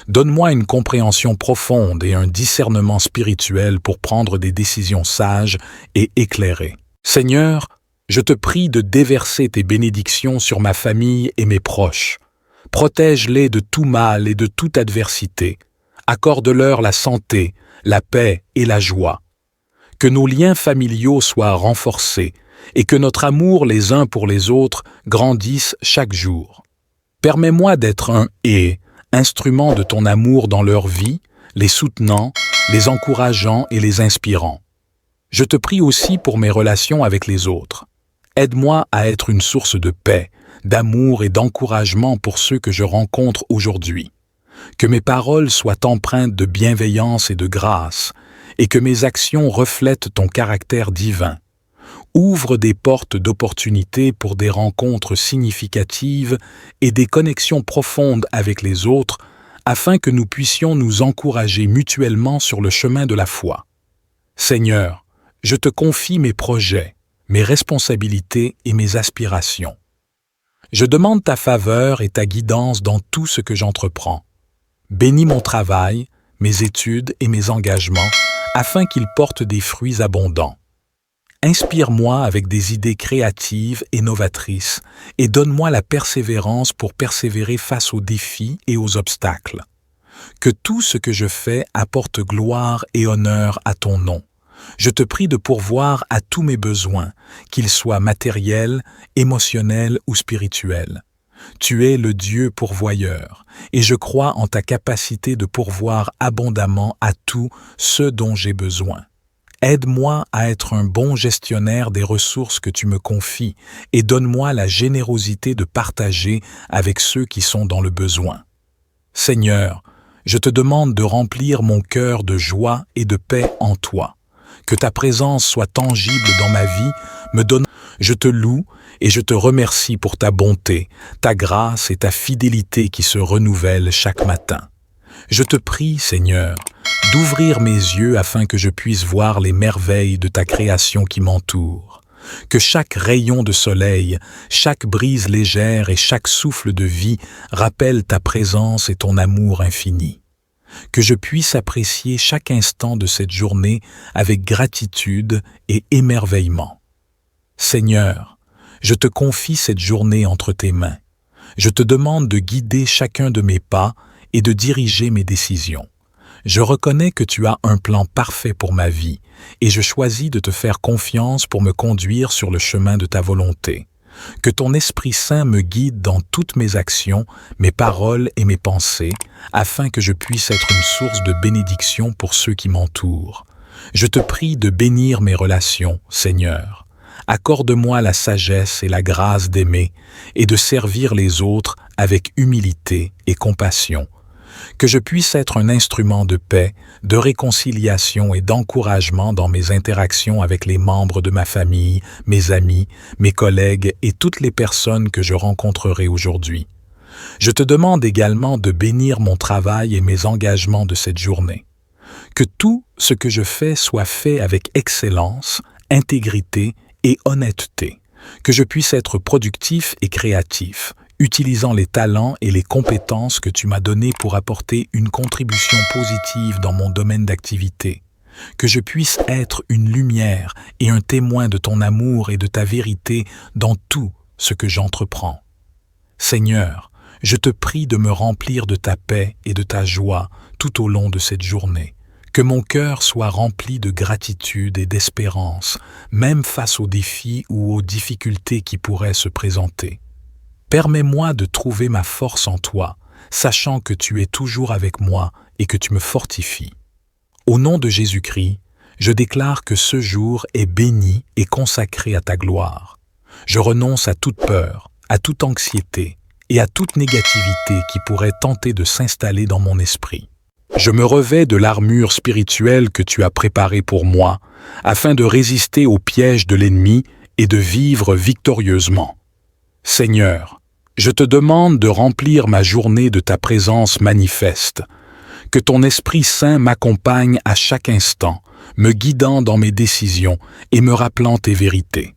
Donne-moi une compréhension profonde et un discernement spirituel pour prendre des décisions sages et éclairées. Seigneur, je te prie de déverser tes bénédictions sur ma famille et mes proches. Protège-les de tout mal et de toute adversité. Accorde-leur la santé, la paix et la joie. Que nos liens familiaux soient renforcés et que notre amour les uns pour les autres grandisse chaque jour. Permets-moi d'être un instrument de ton amour dans leur vie, les soutenant, les encourageant et les inspirant. Je te prie aussi pour mes relations avec les autres. Aide-moi à être une source de paix, d'amour et d'encouragement pour ceux que je rencontre aujourd'hui. Que mes paroles soient empreintes de bienveillance et de grâce, et que mes actions reflètent ton caractère divin. Ouvre des portes d'opportunité pour des rencontres significatives et des connexions profondes avec les autres, afin que nous puissions nous encourager mutuellement sur le chemin de la foi. Seigneur, je te confie mes projets, mes responsabilités et mes aspirations. Je demande ta faveur et ta guidance dans tout ce que j'entreprends. Bénis mon travail, mes études et mes engagements, afin qu'ils portent des fruits abondants. Inspire-moi avec des idées créatives et novatrices et donne-moi la persévérance pour persévérer face aux défis et aux obstacles. Que tout ce que je fais apporte gloire et honneur à ton nom. Je te prie de pourvoir à tous mes besoins, qu'ils soient matériels, émotionnels ou spirituels. Tu es le Dieu pourvoyeur, et je crois en ta capacité de pourvoir abondamment à tout ce dont j'ai besoin. Aide-moi à être un bon gestionnaire des ressources que tu me confies et donne-moi la générosité de partager avec ceux qui sont dans le besoin. Seigneur, je te demande de remplir mon cœur de joie et de paix en toi. Que ta présence soit tangible dans ma vie, me donne. Je te loue et je te remercie pour ta bonté, ta grâce et ta fidélité qui se renouvellent chaque matin. Je te prie, Seigneur, d'ouvrir mes yeux afin que je puisse voir les merveilles de ta création qui m'entoure. Que chaque rayon de soleil, chaque brise légère et chaque souffle de vie rappellent ta présence et ton amour infini. Que je puisse apprécier chaque instant de cette journée avec gratitude et émerveillement. Seigneur, je te confie cette journée entre tes mains. Je te demande de guider chacun de mes pas et de diriger mes décisions. Je reconnais que tu as un plan parfait pour ma vie et je choisis de te faire confiance pour me conduire sur le chemin de ta volonté. Que ton Esprit Saint me guide dans toutes mes actions, mes paroles et mes pensées, afin que je puisse être une source de bénédiction pour ceux qui m'entourent. Je te prie de bénir mes relations, Seigneur. Accorde-moi la sagesse et la grâce d'aimer et de servir les autres avec humilité et compassion. Que je puisse être un instrument de paix, de réconciliation et d'encouragement dans mes interactions avec les membres de ma famille, mes amis, mes collègues et toutes les personnes que je rencontrerai aujourd'hui. Je te demande également de bénir mon travail et mes engagements de cette journée. Que tout ce que je fais soit fait avec excellence, intégrité et honnêteté. Que je puisse être productif et créatif, utilisant les talents et les compétences que tu m'as donnés pour apporter une contribution positive dans mon domaine d'activité. Que je puisse être une lumière et un témoin de ton amour et de ta vérité dans tout ce que j'entreprends. Seigneur, je te prie de me remplir de ta paix et de ta joie tout au long de cette journée. Que mon cœur soit rempli de gratitude et d'espérance, même face aux défis ou aux difficultés qui pourraient se présenter. Permets-moi de trouver ma force en toi, sachant que tu es toujours avec moi et que tu me fortifies. Au nom de Jésus-Christ, je déclare que ce jour est béni et consacré à ta gloire. Je renonce à toute peur, à toute anxiété et à toute négativité qui pourrait tenter de s'installer dans mon esprit. Je me revêts de l'armure spirituelle que tu as préparée pour moi, afin de résister aux pièges de l'ennemi et de vivre victorieusement. Seigneur, je te demande de remplir ma journée de ta présence manifeste. Que ton Esprit Saint m'accompagne à chaque instant, me guidant dans mes décisions et me rappelant tes vérités.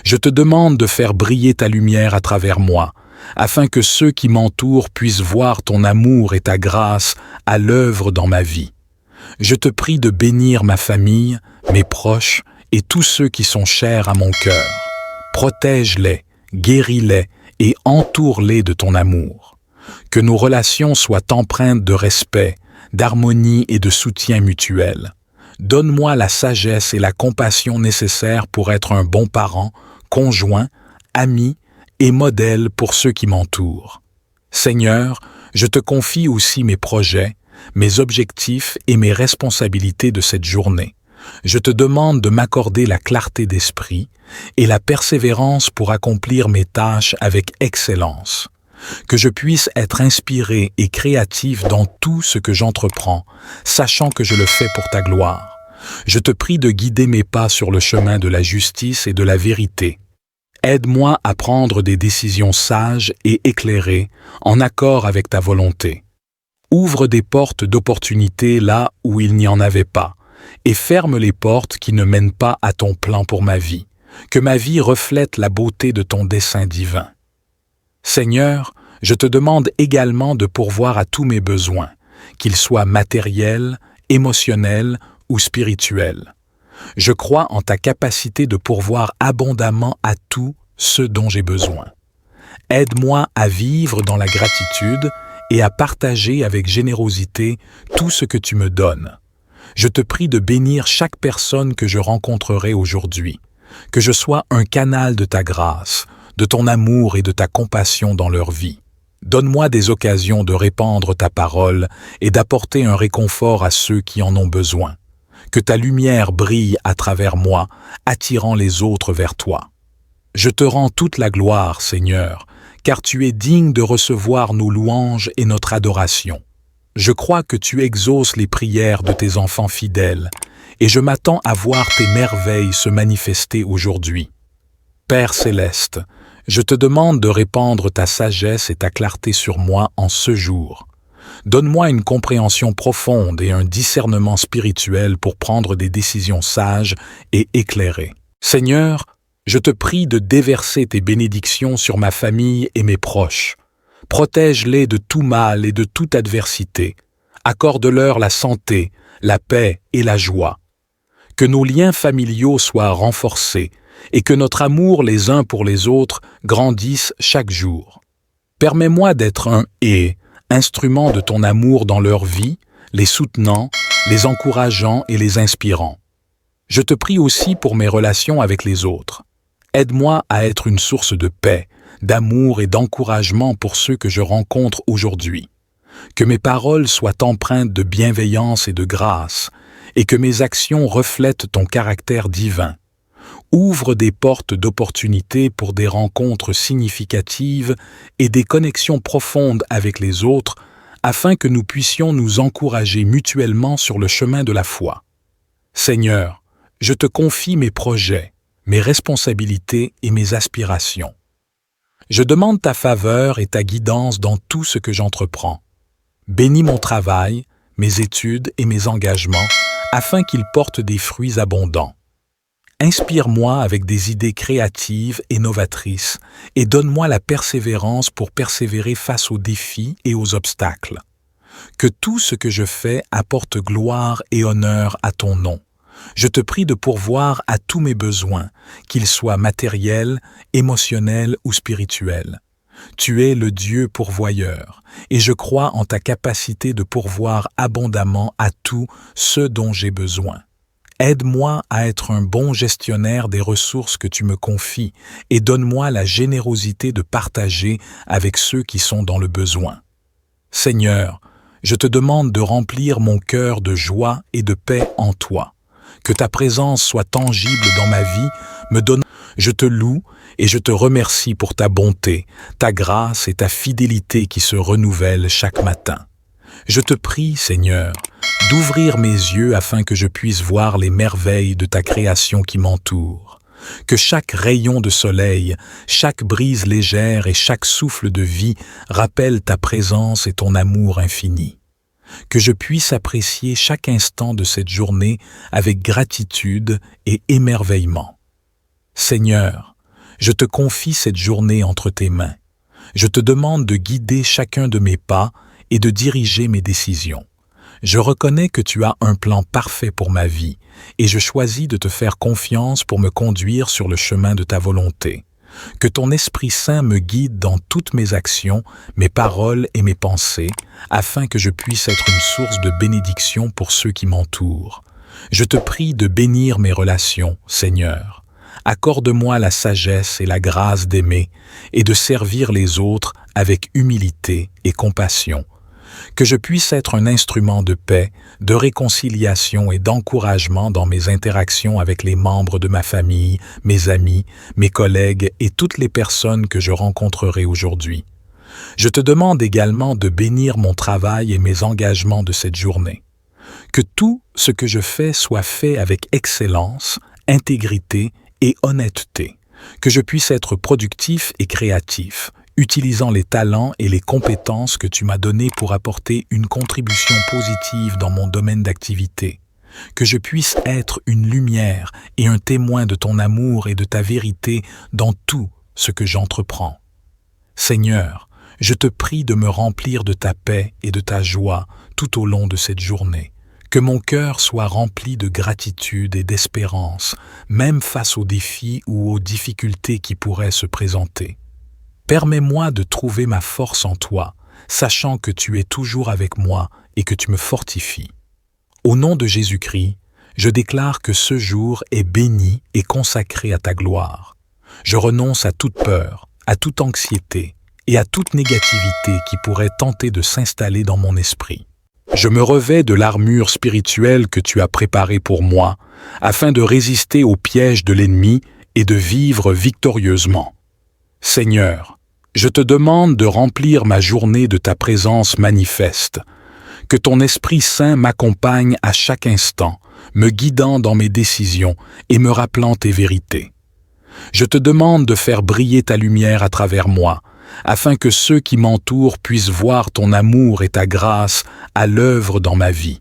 Je te demande de faire briller ta lumière à travers moi, afin que ceux qui m'entourent puissent voir ton amour et ta grâce à l'œuvre dans ma vie. Je te prie de bénir ma famille, mes proches et tous ceux qui sont chers à mon cœur. Protège-les, guéris-les et entoure-les de ton amour. Que nos relations soient empreintes de respect, d'harmonie et de soutien mutuel. Donne-moi la sagesse et la compassion nécessaires pour être un bon parent, conjoint, ami et modèle pour ceux qui m'entourent. Seigneur, je te confie aussi mes projets, mes objectifs et mes responsabilités de cette journée. Je te demande de m'accorder la clarté d'esprit et la persévérance pour accomplir mes tâches avec excellence. Que je puisse être inspiré et créatif dans tout ce que j'entreprends, sachant que je le fais pour ta gloire. Je te prie de guider mes pas sur le chemin de la justice et de la vérité. Aide-moi à prendre des décisions sages et éclairées, en accord avec ta volonté. Ouvre des portes d'opportunité là où il n'y en avait pas, et ferme les portes qui ne mènent pas à ton plan pour ma vie. Que ma vie reflète la beauté de ton dessein divin. Seigneur, je te demande également de pourvoir à tous mes besoins, qu'ils soient matériels, émotionnels ou spirituels. Je crois en ta capacité de pourvoir abondamment à tout ce dont j'ai besoin. Aide-moi à vivre dans la gratitude et à partager avec générosité tout ce que tu me donnes. Je te prie de bénir chaque personne que je rencontrerai aujourd'hui, que je sois un canal de ta grâce, de ton amour et de ta compassion dans leur vie. Donne-moi des occasions de répandre ta parole et d'apporter un réconfort à ceux qui en ont besoin. Que ta lumière brille à travers moi, attirant les autres vers toi. Je te rends toute la gloire, Seigneur, car tu es digne de recevoir nos louanges et notre adoration. Je crois que tu exauces les prières de tes enfants fidèles, et je m'attends à voir tes merveilles se manifester aujourd'hui. Père céleste, je te demande de répandre ta sagesse et ta clarté sur moi en ce jour. Donne-moi une compréhension profonde et un discernement spirituel pour prendre des décisions sages et éclairées. Seigneur, je te prie de déverser tes bénédictions sur ma famille et mes proches. Protège-les de tout mal et de toute adversité. Accorde-leur la santé, la paix et la joie. Que nos liens familiaux soient renforcés et que notre amour les uns pour les autres grandisse chaque jour. Permets-moi d'être un instrument de ton amour dans leur vie, les soutenant, les encourageant et les inspirant. Je te prie aussi pour mes relations avec les autres. Aide-moi à être une source de paix, d'amour et d'encouragement pour ceux que je rencontre aujourd'hui. Que mes paroles soient empreintes de bienveillance et de grâce, et que mes actions reflètent ton caractère divin. Ouvre des portes d'opportunités pour des rencontres significatives et des connexions profondes avec les autres, afin que nous puissions nous encourager mutuellement sur le chemin de la foi. Seigneur, je te confie mes projets, mes responsabilités et mes aspirations. Je demande ta faveur et ta guidance dans tout ce que j'entreprends. Bénis mon travail, mes études et mes engagements, afin qu'ils portent des fruits abondants. Inspire-moi avec des idées créatives et novatrices et donne-moi la persévérance pour persévérer face aux défis et aux obstacles. Que tout ce que je fais apporte gloire et honneur à ton nom. Je te prie de pourvoir à tous mes besoins, qu'ils soient matériels, émotionnels ou spirituels. Tu es le Dieu pourvoyeur, et je crois en ta capacité de pourvoir abondamment à tout ce dont j'ai besoin. Aide-moi à être un bon gestionnaire des ressources que tu me confies et donne-moi la générosité de partager avec ceux qui sont dans le besoin. Seigneur, je te demande de remplir mon cœur de joie et de paix en toi. Que ta présence soit tangible dans ma vie, je te loue et je te remercie pour ta bonté, ta grâce et ta fidélité qui se renouvellent chaque matin. Je te prie, Seigneur, d'ouvrir mes yeux afin que je puisse voir les merveilles de ta création qui m'entoure. Que chaque rayon de soleil, chaque brise légère et chaque souffle de vie rappellent ta présence et ton amour infini. Que je puisse apprécier chaque instant de cette journée avec gratitude et émerveillement. Seigneur, je te confie cette journée entre tes mains. Je te demande de guider chacun de mes pas et de diriger mes décisions. Je reconnais que tu as un plan parfait pour ma vie et je choisis de te faire confiance pour me conduire sur le chemin de ta volonté. Que ton Esprit Saint me guide dans toutes mes actions, mes paroles et mes pensées, afin que je puisse être une source de bénédiction pour ceux qui m'entourent. Je te prie de bénir mes relations, Seigneur. Accorde-moi la sagesse et la grâce d'aimer et de servir les autres avec humilité et compassion. Que je puisse être un instrument de paix, de réconciliation et d'encouragement dans mes interactions avec les membres de ma famille, mes amis, mes collègues et toutes les personnes que je rencontrerai aujourd'hui. Je te demande également de bénir mon travail et mes engagements de cette journée. Que tout ce que je fais soit fait avec excellence, intégrité et honnêteté. Que je puisse être productif et créatif, utilisant les talents et les compétences que tu m'as donnés pour apporter une contribution positive dans mon domaine d'activité. Que je puisse être une lumière et un témoin de ton amour et de ta vérité dans tout ce que j'entreprends. Seigneur, je te prie de me remplir de ta paix et de ta joie tout au long de cette journée. Que mon cœur soit rempli de gratitude et d'espérance, même face aux défis ou aux difficultés qui pourraient se présenter. Permets-moi de trouver ma force en toi, sachant que tu es toujours avec moi et que tu me fortifies. Au nom de Jésus-Christ, je déclare que ce jour est béni et consacré à ta gloire. Je renonce à toute peur, à toute anxiété et à toute négativité qui pourrait tenter de s'installer dans mon esprit. Je me revêts de l'armure spirituelle que tu as préparée pour moi, afin de résister aux pièges de l'ennemi et de vivre victorieusement. Seigneur, je te demande de remplir ma journée de ta présence manifeste. Que ton Esprit Saint m'accompagne à chaque instant, me guidant dans mes décisions et me rappelant tes vérités. Je te demande de faire briller ta lumière à travers moi, afin que ceux qui m'entourent puissent voir ton amour et ta grâce à l'œuvre dans ma vie.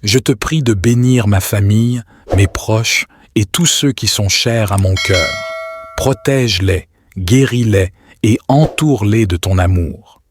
Je te prie de bénir ma famille, mes proches et tous ceux qui sont chers à mon cœur. Protège-les, guéris-les et entoure-les de ton amour.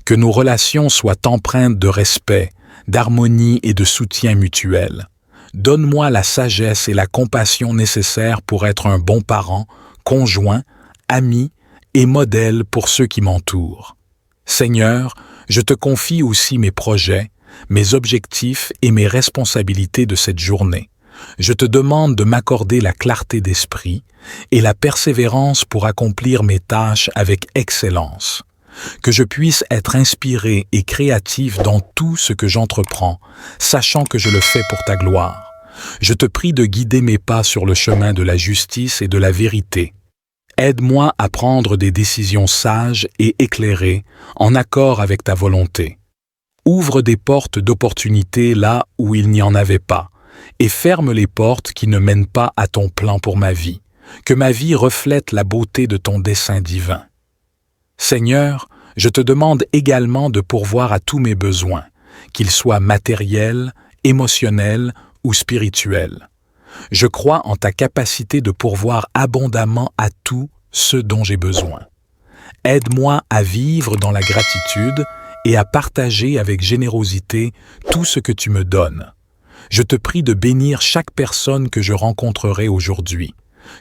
Que nos relations soient empreintes de respect, d'harmonie et de soutien mutuel. Donne-moi la sagesse et la compassion nécessaires pour être un bon parent, conjoint, ami et modèle pour ceux qui m'entourent. Seigneur, je te confie aussi mes projets, mes objectifs et mes responsabilités de cette journée. Je te demande de m'accorder la clarté d'esprit et la persévérance pour accomplir mes tâches avec excellence. Que je puisse être inspiré et créatif dans tout ce que j'entreprends, sachant que je le fais pour ta gloire. Je te prie de guider mes pas sur le chemin de la justice et de la vérité. Aide-moi à prendre des décisions sages et éclairées, en accord avec ta volonté. Ouvre des portes d'opportunité là où il n'y en avait pas, et ferme les portes qui ne mènent pas à ton plan pour ma vie. Que ma vie reflète la beauté de ton dessein divin. Seigneur, je te demande également de pourvoir à tous mes besoins, qu'ils soient matériels, émotionnels ou spirituels. Je crois en ta capacité de pourvoir abondamment à tout ce dont j'ai besoin. Aide-moi à vivre dans la gratitude et à partager avec générosité tout ce que tu me donnes. Je te prie de bénir chaque personne que je rencontrerai aujourd'hui,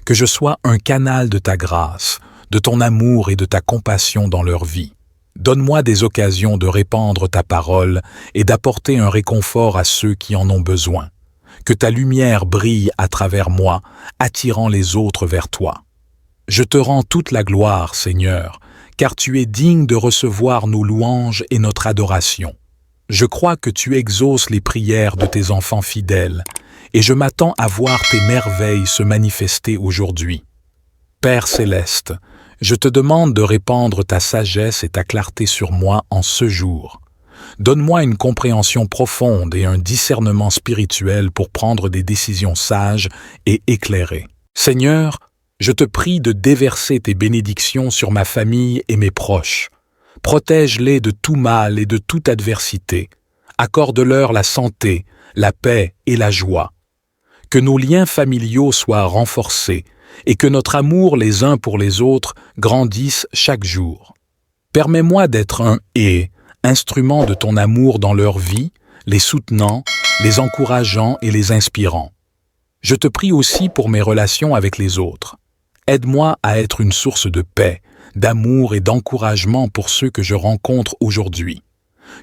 que je sois un canal de ta grâce, de ton amour et de ta compassion dans leur vie. Donne-moi des occasions de répandre ta parole et d'apporter un réconfort à ceux qui en ont besoin. Que ta lumière brille à travers moi, attirant les autres vers toi. Je te rends toute la gloire, Seigneur, car tu es digne de recevoir nos louanges et notre adoration. Je crois que tu exauces les prières de tes enfants fidèles, et je m'attends à voir tes merveilles se manifester aujourd'hui. Père céleste, je te demande de répandre ta sagesse et ta clarté sur moi en ce jour. Donne-moi une compréhension profonde et un discernement spirituel pour prendre des décisions sages et éclairées. Seigneur, je te prie de déverser tes bénédictions sur ma famille et mes proches. Protège-les de tout mal et de toute adversité. Accorde-leur la santé, la paix et la joie. Que nos liens familiaux soient renforcés et que notre amour les uns pour les autres grandisse chaque jour. Permets-moi d'être un instrument de ton amour dans leur vie, les soutenant, les encourageant et les inspirant. Je te prie aussi pour mes relations avec les autres. Aide-moi à être une source de paix, d'amour et d'encouragement pour ceux que je rencontre aujourd'hui.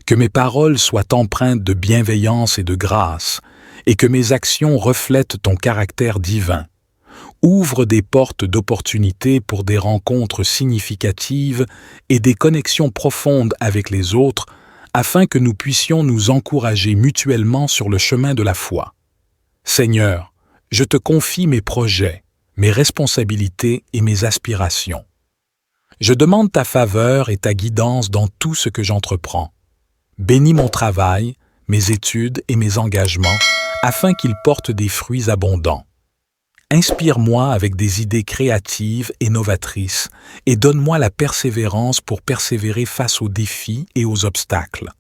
Que mes paroles soient empreintes de bienveillance et de grâce, et que mes actions reflètent ton caractère divin. Ouvre des portes d'opportunités pour des rencontres significatives et des connexions profondes avec les autres, afin que nous puissions nous encourager mutuellement sur le chemin de la foi. Seigneur, je te confie mes projets, mes responsabilités et mes aspirations. Je demande ta faveur et ta guidance dans tout ce que j'entreprends. Bénis mon travail, mes études et mes engagements, afin qu'ils portent des fruits abondants. Inspire-moi avec des idées créatives et novatrices et donne-moi la persévérance pour persévérer face aux défis et aux obstacles.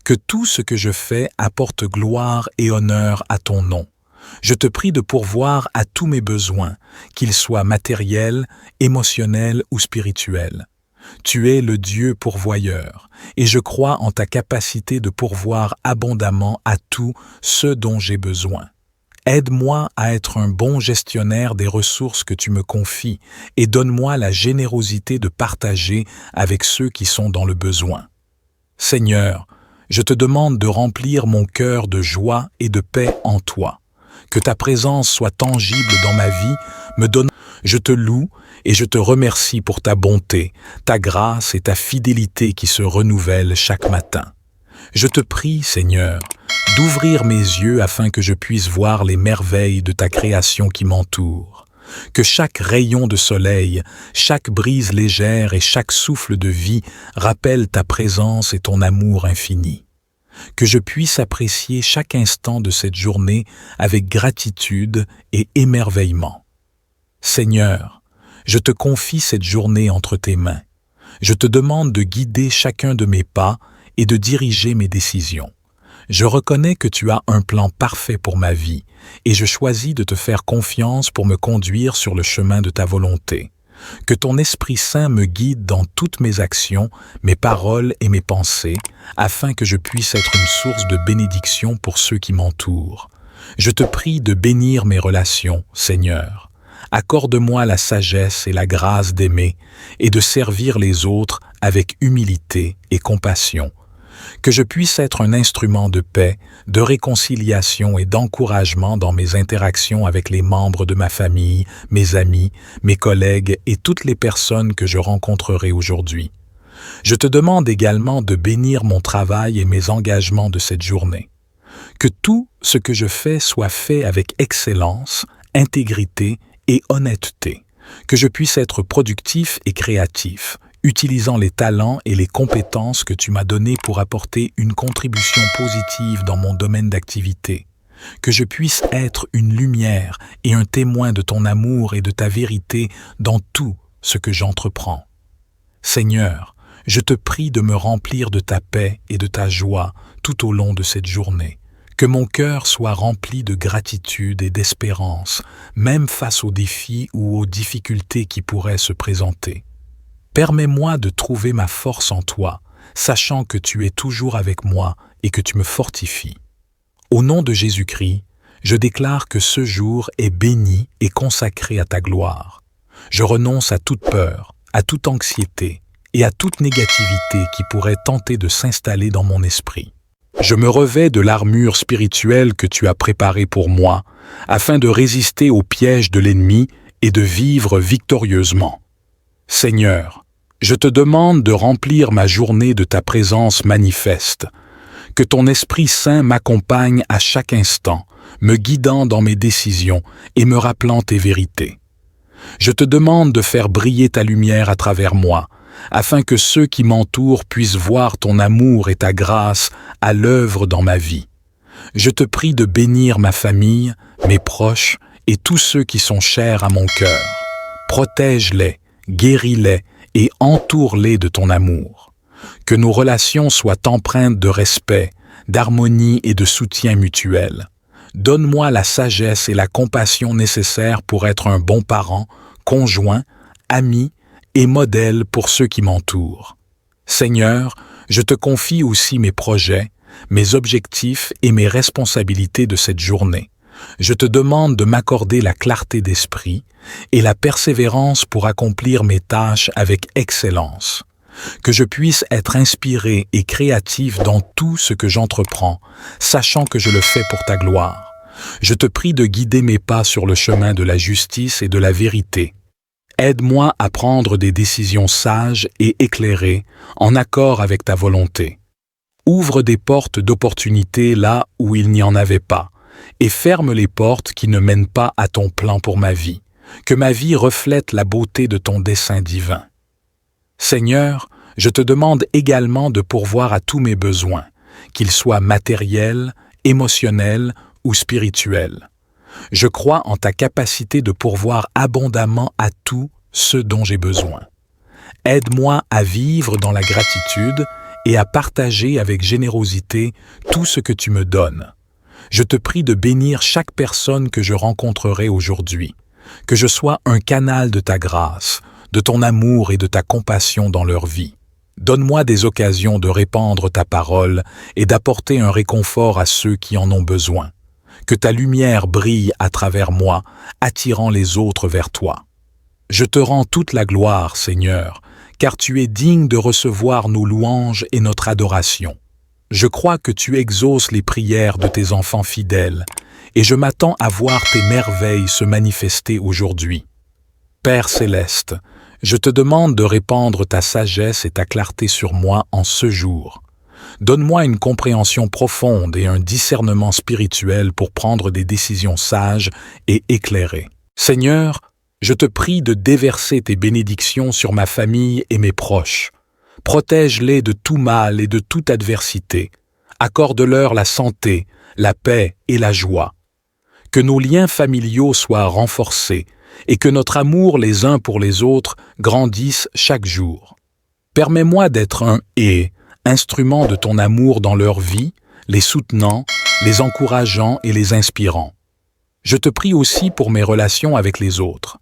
Que tout ce que je fais apporte gloire et honneur à ton nom. Je te prie de pourvoir à tous mes besoins, qu'ils soient matériels, émotionnels ou spirituels. Tu es le Dieu pourvoyeur, et je crois en ta capacité de pourvoir abondamment à tout ce dont j'ai besoin. Aide-moi à être un bon gestionnaire des ressources que tu me confies et donne-moi la générosité de partager avec ceux qui sont dans le besoin. Seigneur, je te demande de remplir mon cœur de joie et de paix en toi. Que ta présence soit tangible dans ma vie, me donne. Je te loue et je te remercie pour ta bonté, ta grâce et ta fidélité qui se renouvellent chaque matin. Je te prie, Seigneur, d'ouvrir mes yeux afin que je puisse voir les merveilles de ta création qui m'entoure. Que chaque rayon de soleil, chaque brise légère et chaque souffle de vie rappellent ta présence et ton amour infini. Que je puisse apprécier chaque instant de cette journée avec gratitude et émerveillement. Seigneur, je te confie cette journée entre tes mains. Je te demande de guider chacun de mes pas et de diriger mes décisions. Je reconnais que tu as un plan parfait pour ma vie et je choisis de te faire confiance pour me conduire sur le chemin de ta volonté. Que ton Esprit Saint me guide dans toutes mes actions, mes paroles et mes pensées, afin que je puisse être une source de bénédiction pour ceux qui m'entourent. Je te prie de bénir mes relations, Seigneur. Accorde-moi la sagesse et la grâce d'aimer et de servir les autres avec humilité et compassion. Que je puisse être un instrument de paix, de réconciliation et d'encouragement dans mes interactions avec les membres de ma famille, mes amis, mes collègues et toutes les personnes que je rencontrerai aujourd'hui. Je te demande également de bénir mon travail et mes engagements de cette journée. Que tout ce que je fais soit fait avec excellence, intégrité et honnêteté. Que je puisse être productif et créatif, utilisant les talents et les compétences que tu m'as donnés pour apporter une contribution positive dans mon domaine d'activité. Que je puisse être une lumière et un témoin de ton amour et de ta vérité dans tout ce que j'entreprends. Seigneur, je te prie de me remplir de ta paix et de ta joie tout au long de cette journée. Que mon cœur soit rempli de gratitude et d'espérance, même face aux défis ou aux difficultés qui pourraient se présenter. Permets-moi de trouver ma force en toi, sachant que tu es toujours avec moi et que tu me fortifies. Au nom de Jésus-Christ, je déclare que ce jour est béni et consacré à ta gloire. Je renonce à toute peur, à toute anxiété et à toute négativité qui pourrait tenter de s'installer dans mon esprit. Je me revêts de l'armure spirituelle que tu as préparée pour moi, afin de résister aux pièges de l'ennemi et de vivre victorieusement. Seigneur, je te demande de remplir ma journée de ta présence manifeste, que ton Esprit Saint m'accompagne à chaque instant, me guidant dans mes décisions et me rappelant tes vérités. Je te demande de faire briller ta lumière à travers moi, afin que ceux qui m'entourent puissent voir ton amour et ta grâce à l'œuvre dans ma vie. Je te prie de bénir ma famille, mes proches et tous ceux qui sont chers à mon cœur. Protège-les, guéris-les et entoure-les de ton amour. Que nos relations soient empreintes de respect, d'harmonie et de soutien mutuel. Donne-moi la sagesse et la compassion nécessaires pour être un bon parent, conjoint, ami et modèle pour ceux qui m'entourent. Seigneur, je te confie aussi mes projets, mes objectifs et mes responsabilités de cette journée. Je te demande de m'accorder la clarté d'esprit et la persévérance pour accomplir mes tâches avec excellence. Que je puisse être inspiré et créatif dans tout ce que j'entreprends, sachant que je le fais pour ta gloire. Je te prie de guider mes pas sur le chemin de la justice et de la vérité. Aide-moi à prendre des décisions sages et éclairées, en accord avec ta volonté. Ouvre des portes d'opportunité là où il n'y en avait pas, et ferme les portes qui ne mènent pas à ton plan pour ma vie. Que ma vie reflète la beauté de ton dessein divin. Seigneur, je te demande également de pourvoir à tous mes besoins, qu'ils soient matériels, émotionnels ou spirituels. Je crois en ta capacité de pourvoir abondamment à tout ce dont j'ai besoin. Aide-moi à vivre dans la gratitude et à partager avec générosité tout ce que tu me donnes. Je te prie de bénir chaque personne que je rencontrerai aujourd'hui, que je sois un canal de ta grâce, de ton amour et de ta compassion dans leur vie. Donne-moi des occasions de répandre ta parole et d'apporter un réconfort à ceux qui en ont besoin. Que ta lumière brille à travers moi, attirant les autres vers toi. Je te rends toute la gloire, Seigneur, car tu es digne de recevoir nos louanges et notre adoration. Je crois que tu exauces les prières de tes enfants fidèles, et je m'attends à voir tes merveilles se manifester aujourd'hui. Père céleste, je te demande de répandre ta sagesse et ta clarté sur moi en ce jour. Donne-moi une compréhension profonde et un discernement spirituel pour prendre des décisions sages et éclairées. Seigneur, je te prie de déverser tes bénédictions sur ma famille et mes proches. Protège-les de tout mal et de toute adversité. Accorde-leur la santé, la paix et la joie. Que nos liens familiaux soient renforcés et que notre amour les uns pour les autres grandisse chaque jour. Permets-moi d'être un instrument de ton amour dans leur vie, les soutenant, les encourageant et les inspirant. Je te prie aussi pour mes relations avec les autres.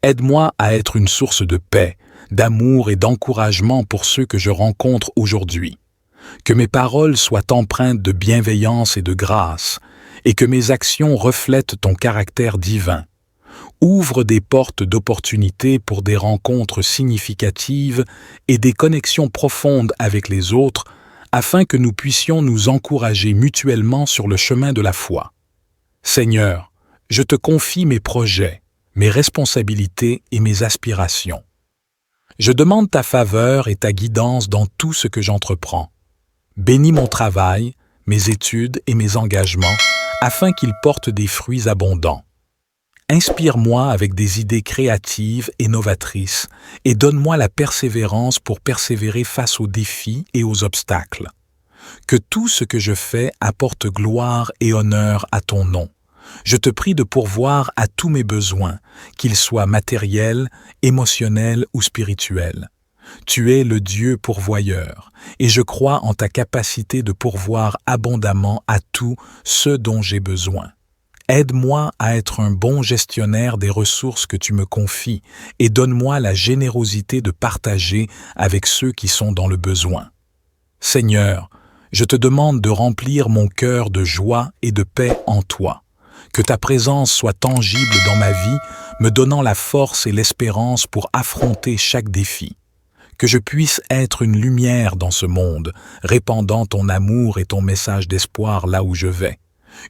Aide-moi à être une source de paix, d'amour et d'encouragement pour ceux que je rencontre aujourd'hui. Que mes paroles soient empreintes de bienveillance et de grâce, et que mes actions reflètent ton caractère divin. Ouvre des portes d'opportunités pour des rencontres significatives et des connexions profondes avec les autres, afin que nous puissions nous encourager mutuellement sur le chemin de la foi. Seigneur, je te confie mes projets, mes responsabilités et mes aspirations. Je demande ta faveur et ta guidance dans tout ce que j'entreprends. Bénis mon travail, mes études et mes engagements, afin qu'ils portent des fruits abondants. Inspire-moi avec des idées créatives et novatrices et donne-moi la persévérance pour persévérer face aux défis et aux obstacles. Que tout ce que je fais apporte gloire et honneur à ton nom. Je te prie de pourvoir à tous mes besoins, qu'ils soient matériels, émotionnels ou spirituels. Tu es le Dieu pourvoyeur, et je crois en ta capacité de pourvoir abondamment à tout ce dont j'ai besoin. Aide-moi à être un bon gestionnaire des ressources que tu me confies et donne-moi la générosité de partager avec ceux qui sont dans le besoin. Seigneur, je te demande de remplir mon cœur de joie et de paix en toi. Que ta présence soit tangible dans ma vie, me donnant la force et l'espérance pour affronter chaque défi. Que je puisse être une lumière dans ce monde, répandant ton amour et ton message d'espoir là où je vais.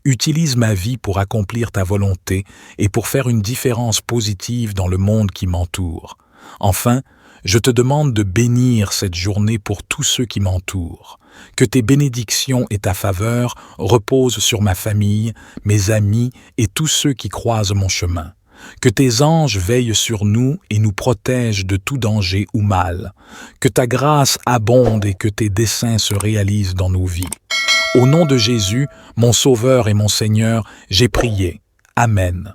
Utilise ma vie pour accomplir ta volonté et pour faire une différence positive dans le monde qui m'entoure. Enfin, je te demande de bénir cette journée pour tous ceux qui m'entourent. Que tes bénédictions et ta faveur reposent sur ma famille, mes amis et tous ceux qui croisent mon chemin. Que tes anges veillent sur nous et nous protègent de tout danger ou mal. Que ta grâce abonde et que tes desseins se réalisent dans nos vies. Au nom de Jésus, mon Sauveur et mon Seigneur, j'ai prié. Amen.